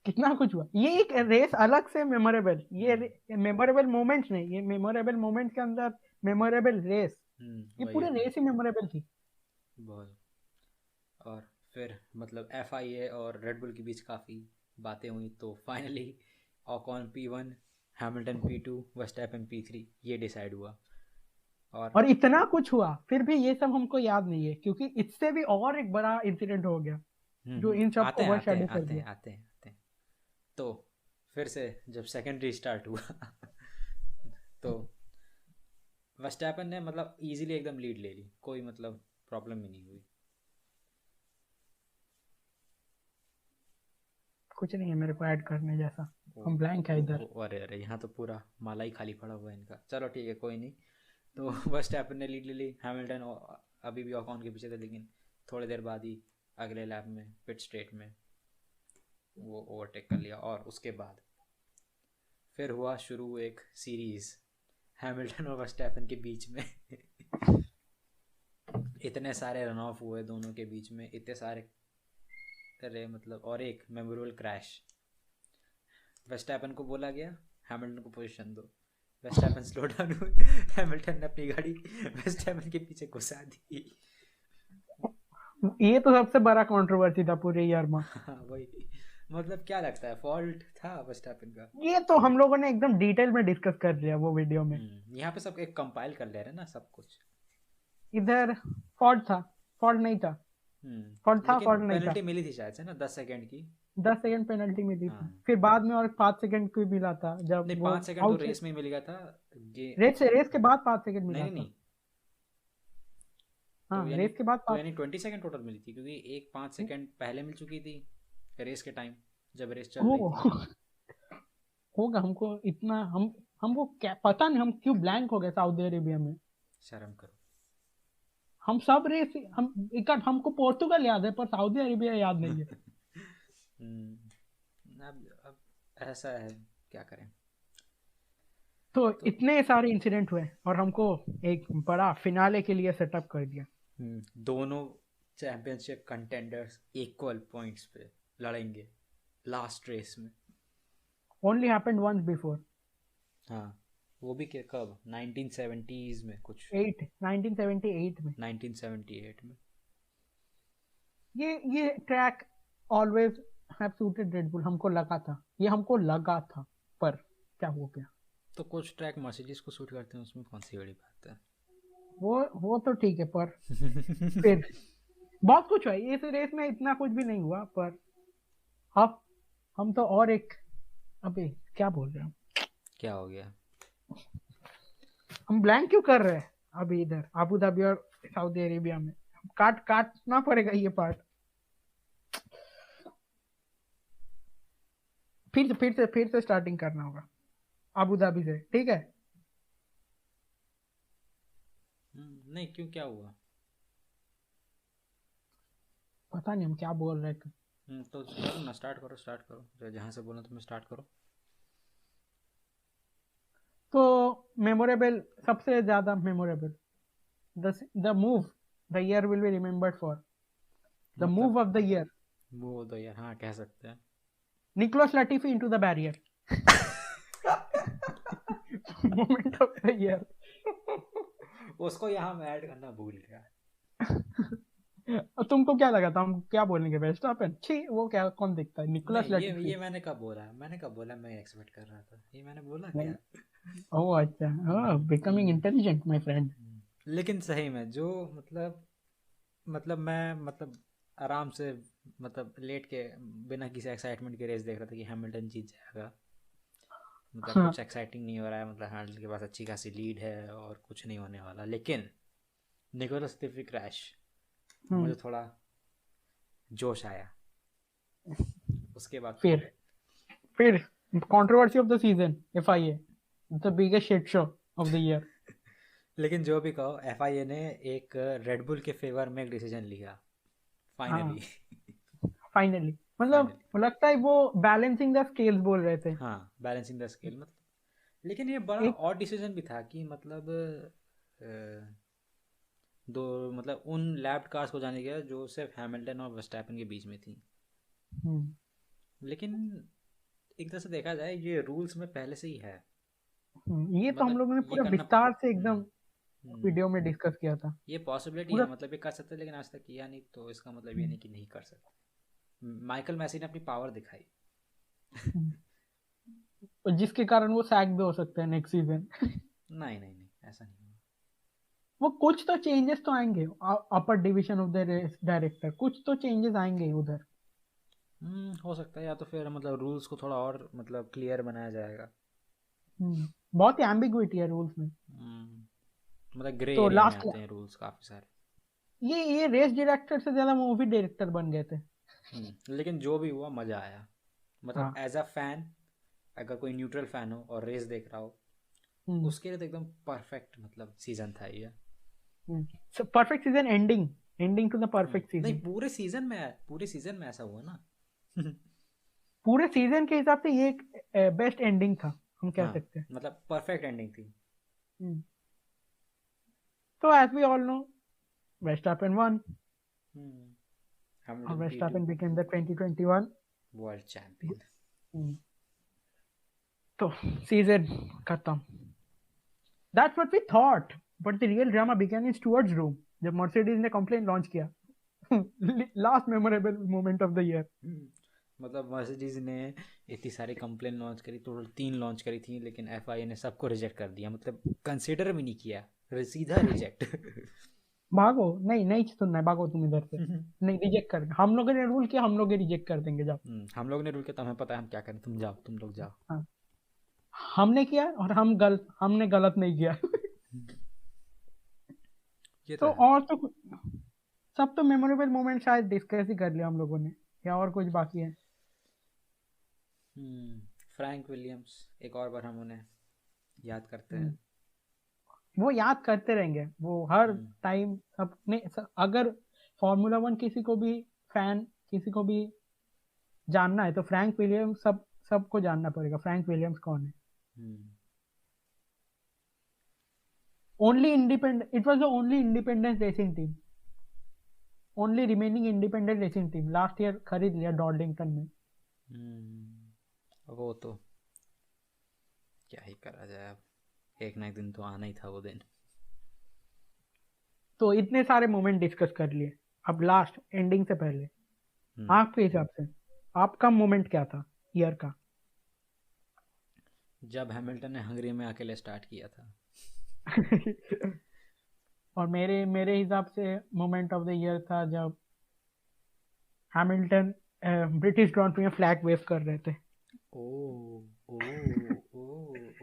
कितना कुछ हुआ, ये एक रेस अलग से मेमोरेबल, ये मेमोरेबल मोमेंट्स नहीं, ये मेमोरेबल मोमेंट्स के अंदर मेमोरेबल रेस। ये वही पूरे है, रेस ही मेमोरेबल थी। बहुत। और फिर मतलब FIA और रेडबुल के बीच काफ़ी बातें हुई, तो finally Ocon P1, Hamilton P2, Verstappen P3 ये डिसाइड हुआ। और और इतना कुछ हुआ फिर भी ये सब हमको याद नहीं है, क्योंकि इससे भी और एक बड़ा इंसिडेंट हो गया जो इन आते सबको हैं आते हैं ओवरशैडो कर आते हैं दिया। आते हैं आते हैं। तो फिर से जब सेकेंडरी स्टार्ट हुआ तो वर्स्टैपन ने मतलब इजीली एकदम लीड ले ली, कोई मतलब प्रॉब्लम ही नहीं हुई। कुछ नहीं है मेरे को ऐड करने जैसा, हम ब्लैंक है इधर। अरे अरे, यहाँ तो पूरा माला ही खाली पड़ा हुआ है इनका। चलो ठीक है, कोई नहीं। तो वर्स्टैपन ने लीड ले ली, हैमिल्टन अभी भी ओकॉन के पीछे थे, लेकिन थोड़ी देर बाद ही अगले लैप में पिट स्ट्रेट में वो ओवरटेक कर लिया। और उसके बाद फिर हुआ शुरू एक सीरीज हैमिल्टन और वर्स्टैपन के बीच में। इतने सारे रन ऑफ हुए दोनों के बीच में, इतने सारे अरे मतलब, और एक मेमोरेबल क्रैश। वेस्टैपन को बोला गया हैमिल्टन को पोजीशन दो, वेस्टैपन स्लो डाउन हुए, हैमिल्टन ने अपनी गाड़ी वेस्टैपन के पीछे घुसा दी। ये तो सबसे बड़ा कंट्रोवर्सी था पूरे ईयर में। हाँ वही, मतलब क्या लगता है फॉल्ट था वेस्टैपन का? ये तो हम लोगों ने एकदम डिटेल में डिस्कस कर लिया वो वीडियो में। यहाँ पे सब एक कंपाइल कर ले रहे हैं ना सब कुछ। इधर फॉल्ट था, फॉल्ट नहीं था, फॉल्ट था, लेकिन फॉल्ट नहीं था। पेनल्टी मिली थी शायद से ना, 10 सेकेंड की। 10 सेकंड पेनल्टी मिली हाँ, थी, फिर बाद में और 5 सेकंड की मिला था जब नहीं वो 5 सेकेंड तो आउट से। रेस में ही मिल गया था। रेस के बाद 5 सेकंड नहीं मिला नहीं था। नहीं, तो हाँ, यानी रेस के बाद तो 5। यानी 20 सेकेंड टोटल मिली थी, क्योंकि एक 5 सेकेंड पहले मिल चुकी थी रेस के टाइम, जब रेस चल रही ओ, थी। होगा, हमको इतना हमको क्या पता नहीं, हम क्यों ब्लैंक हो गए सऊदी अरेबिया में। शर्म करो। हम सब रेस, हम इकट्ठ, हमको पोर्तुगल याद है पर सऊदी अरेबिया याद नहीं है। अब ऐसा है, क्या करें। तो तो इतने सारे इंसिडेंट हुए और हमको एक बड़ा फिनाले के लिए सेटअप कर दिया। दोनों चैंपियनशिप कंटेंडर्स इक्वल पॉइंट्स पे लड़ेंगे लास्ट रेस में। Only happened once before. हाँ, वो भी कब 1970s में कुछ, 1978 में। 1978 में। ये track always have suited red bull, हमको लगा था, ये हमको लगा था, पर क्या हो गया। तो कुछ ट्रैक मर्सिडीज को सूट करते हैं, उसमें कौन सी बड़ी बात है। वो तो ठीक है, पर फिर बहुत कुछ है इस रेस में, इतना कुछ भी नहीं हुआ, पर हम तो और एक, अबे क्या बोल रहे हैं क्या हो गया। हम ब्लैंक क्यों कर रहे हैं अभी इधर अबू धाबी और सऊदी अरेबिया में। काटना पड़ेगा ये पार्ट। फिर से स्टार्टिंग करना होगा अबू धाबी से, ठीक है। नहीं, क्यों, क्या हुआ। पता नहीं हम क्या बोल रहे थे। तो करो ना, स्टार्ट करो जहाँ से बोला तुम्हें, स्टार्ट करो। तो मेमोरेबल, सबसे ज्यादा memorable, the move the year will be remembered for, the मतलब मूव ऑफ द ईयर, वो तो यार, हाँ कह सकते हैं। Nicholas Latifi into the barrier, moment of the year. उसको यहाँ मैं ऐड करना भूल गया। तुमको क्या लगा था हम क्या बोलेंगे, वेस्टरपेन, छी वो क्या, कौन देखता है निकोलस नहीं, लैटिफी। ये मैंने कब बोला मैं एक्सपेक्ट कर रहा था, ये मैंने बोला नहीं, क्या। ओह अच्छा, बिकमिंग इंटेलिजेंट माय फ्रेंड। लेकिन सही में जो, मतलब मैं, मतलब आराम से, मतलब लेट के, बिना किसी एक्साइटमेंट के रेस देख रहा था कि हैमिल्टन जीत जाएगा। मतलब हाँ, कुछ एक्साइटिंग नहीं हो रहा है, मतलब हैमिल्टन के पास अच्छी खासी लीड है और कुछ नहीं होने वाला, लेकिन निकोलस लैटिफी क्रैश, मुझे थोड़ा जोश आया उसके बाद फिर फिर controversy of the season, FIA the biggest shit show off the year. लेकिन जो भी कहो, एफआईए ने एक रेडबुल के फेवर में एक डिसीजन लिया, हाँ, फाइनली। फाइनली, मतलब फाइनली, लगता है वो बैलेंसिंग द स्केल्स बोल रहे थे। हाँ, बैलेंसिंग द स्केल, मतलब। लेकिन ये बड़ा एक और डिसीजन भी था कि मतलब दो, मतलब उन लैप्ड कार्स को जाने गया जो सिर्फ हैमिल्टन और वर्स्टैपन के बीच में थी। हम्म, लेकिन एक तरह से देखा जाए, ये रूल्स में पहले से ही है। ये तो हम मतलब लोगों ने ये पूरा करना, विस्तार से एकदम हम्म, वीडियो में डिस्कस किया था ये पॉसिबिलिटी पूरा। है, मतलब ये कर सकते, लेकिन आज तक किया नहीं, तो इसका मतलब ये नहीं कि नहीं कर सकते। माइकल मैसी ने अपनी पावर दिखाई। जिसके कारण वो सैक भी हो सकते हैं नेक्स्ट सीजन। नहीं नहीं नहीं, ऐसा नहीं हुआ। वो कुछ तो चेंजेस तो आएंगे, upper division of the race director, कुछ तो चेंजेस आएंगे ही उधर। हो सकता है, या तो फिर मतलब रूल्स को थोड़ा और मतलब क्लियर बनाया जाएगा। बहुत ही एम्बिग्विटी है रूल्स में। मतलब ग्रे तो एरिया में लास्ट, आते हैं रूल्स काफ़ी सारे। ये रेस डायरेक्टर से ज्यादा मूवी डायरेक्टर बन गए थे। लेकिन जो भी हुआ, मज़ा आया। मतलब हाँ। एज अ फैन, अगर कोई न्यूट्रल फैन हो और रेस देख रहा हो, उसके लिए तो एकदम परफेक्ट मतलब सीजन था ये। Perfect season, ending to the perfect नहीं, सीजन। पूरे सीजन में ऐसा हुआ ना। पूरे सीजन के हिसाब से ये एक बेस्ट एंडिंग था, हम कह हाँ, सकते हैं। मतलब परफेक्ट एंडिंग थी। हम्म, तो as we all know, Verstappen won, और Hamilton P2 Verstappen became the 2021। World champion. Hmm, तो सीजन खत्म। That's what we thought, but the real drama began in Stewart's room जब मर्सिडीज ने complain launch किया। Last memorable moment of the year. मतलब Mercedes ने इतनी सारी complain launch करी, टोटल 3 लॉन्च करी थी, लेकिन एफआईए ने सबको रिजेक्ट कर दिया, मतलब कंसिडर भी नहीं किया, सीधा रिजेक्ट। भागो, नहीं नहीं सुनना है, भागो तुम इधर से। नहीं, रिजेक्ट कर, हम लोगों ने रूल किया, हम लोग रिजेक्ट कर देंगे, जाओ। हम लोग ने रूल किया, तो हमें पता है हम क्या करें, तुम जाओ, तुम लोग जाओ। हाँ, हमने किया और हमने गलत नहीं किया। ये तो तो है। और तो सब तो मेमोरेबल मोमेंट शायद डिस्कस ही कर लिया हम लोगों ने, या और कुछ बाकी है। फ्रैंक विलियम्स, एक और बार हम उन्हें याद करते हम्म, हैं। वो याद करते रहेंगे, वो हर हम्म, टाइम अगर फॉर्मूला वन किसी को भी, फैन किसी को भी जानना है तो फ्रैंक विलियम्स, सबको जानना पड़ेगा फ्रैंक विलियम्स कौन है। Hmm, only independent, it was the only independent racing team, only remaining independent racing team, last year खरीद लिया डॉर्लिंगटन में। वो तो क्या ही करा जाए, अब एक ना एक दिन तो आना ही था वो दिन। तो इतने सारे मोमेंट डिस्कस कर लिए, अब लास्ट एंडिंग से पहले हम्म, आपके हिसाब से आपका मोमेंट क्या था ईयर का? जब हैमिल्टन ने हंगरी में अकेले स्टार्ट किया था। और मेरे मेरे हिसाब से मोमेंट ऑफ द ईयर था जब हैमिल्टन ब्रिटिश ग्रांड प्री में फ्लैग वेव कर रहे थे। ओ ओ ओ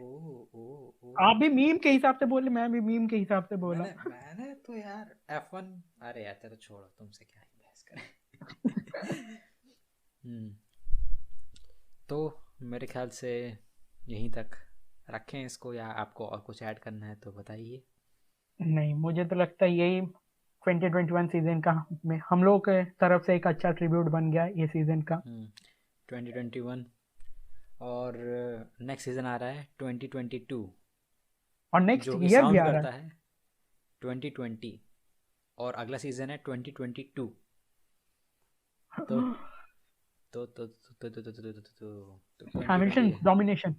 ओ ओ ओ आप भी मीम के हिसाब से बोले, मैं भी मीम के हिसाब से बोला। मैंने मैंने तो यार F1, अरे यार चलो छोड़ो, तुमसे क्या ही बहस करें। हम्म, तो मेरे ख्याल से यहीं तक रखें इसको, या आपको और कुछ ऐड करना है तो बताइए। नहीं, मुझे तो लगता है यही 2021 सीजन का में हम लोग के तरफ से एक अच्छा ट्रिब्यूट बन गया ये सीजन का। 2021, और नेक्स्ट सीजन आ रहा है 2022, और नेक्स्ट जो कि ईयर भी साउंड आ रहा करता है 2020, और अगला सीजन है 2022। तो है। तो 2020 हैमिल्टन है। डोमिनेशन।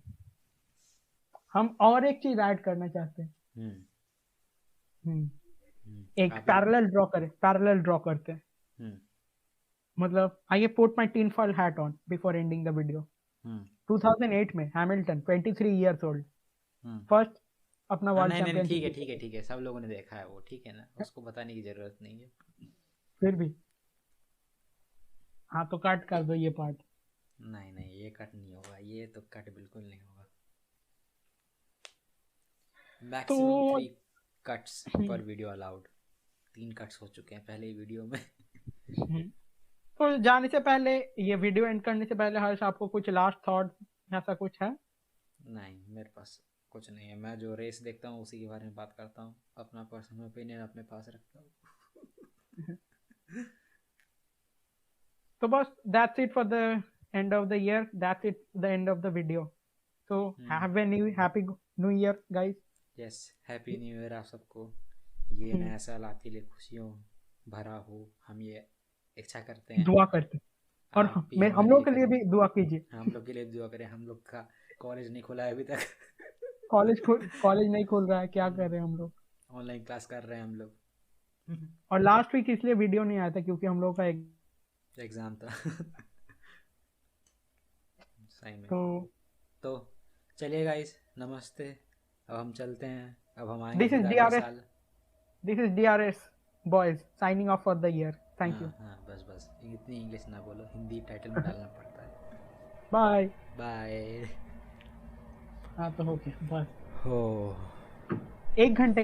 हम और एक चीज ऐड करना चाहते हैं। हम्म हम्म, एक आप ही बताओ। पैरेलल ड्रॉ करते हैं। हम्म मतलब I put my tin foil hat on before ending the video. Hmm 2008 में Hamilton 23 years old, hmm first अपना वर्ल्ड नहीं नहीं नहीं, ठीक चैंपियनशिप है ठीक जीता। है ठीक है, सब लोगों ने देखा है वो, ठीक है ना, उसको बताने की जरूरत नहीं है। फिर भी हाँ, तो काट कर दो ये पार्ट। नहीं नहीं, ये कट नहीं होगा, ये तो कट बिल्कुल नहीं होगा। तो मैक्सिमम 3 कट्स पर वीडियो अलाउड। 3 कट्स हो चुके हैं पहले ही वीडियो में। हम्म, तो जाने से पहले, ये वीडियो एंड करने से पहले हर्ष, आपको कुछ लास्ट थॉट ऐसा कुछ है? नहीं, मेरे पास कुछ नहीं है, मैं जो रेस देखता हूँ उसी के बारे में बात करता हूँ, अपना पर्सनल ओपिनियन अपने पास रखता हूँ। तो बस that's it for the end of the year, that's it the end of the video. So have a happy new year, guys. Yes, happy new year आप सबको। ये नया साल आपके लिए खुशियों भरा हो, हम ये इच्छा करते हैं। दुआ करते हैं। और आप भी मैं हम हमारे लिए लोग के लिए करें, भी दुआ कीजिए। हम लोग के लिए दुआ करें। हम लोग का कॉलेज नहीं खुला है अभी तक। कॉलेज नहीं खुल रहा है, क्या कर रहे हैं हम लोग। ऑनलाइन क्लास कर रहे हैं हम लोग। और लास्ट वीक इसलिए वीडियो नहीं आया था क्योंकि हम लोग का एक एग्जाम था। सही में। तो तो चलिए गाइस, नमस्ते। अब हम चलते हैं, अब हम आएंगे दिस फिर इज अगले DRS, साल। This is DRS boys signing off for the year. Thank you. हाँ हाँ, बस बस इतनी इंग्लिश ना बोलो, हिंदी टाइटल में डालना पड़ता है। बाय। बाय। हाँ तो हो गया बस हो 1 घंटे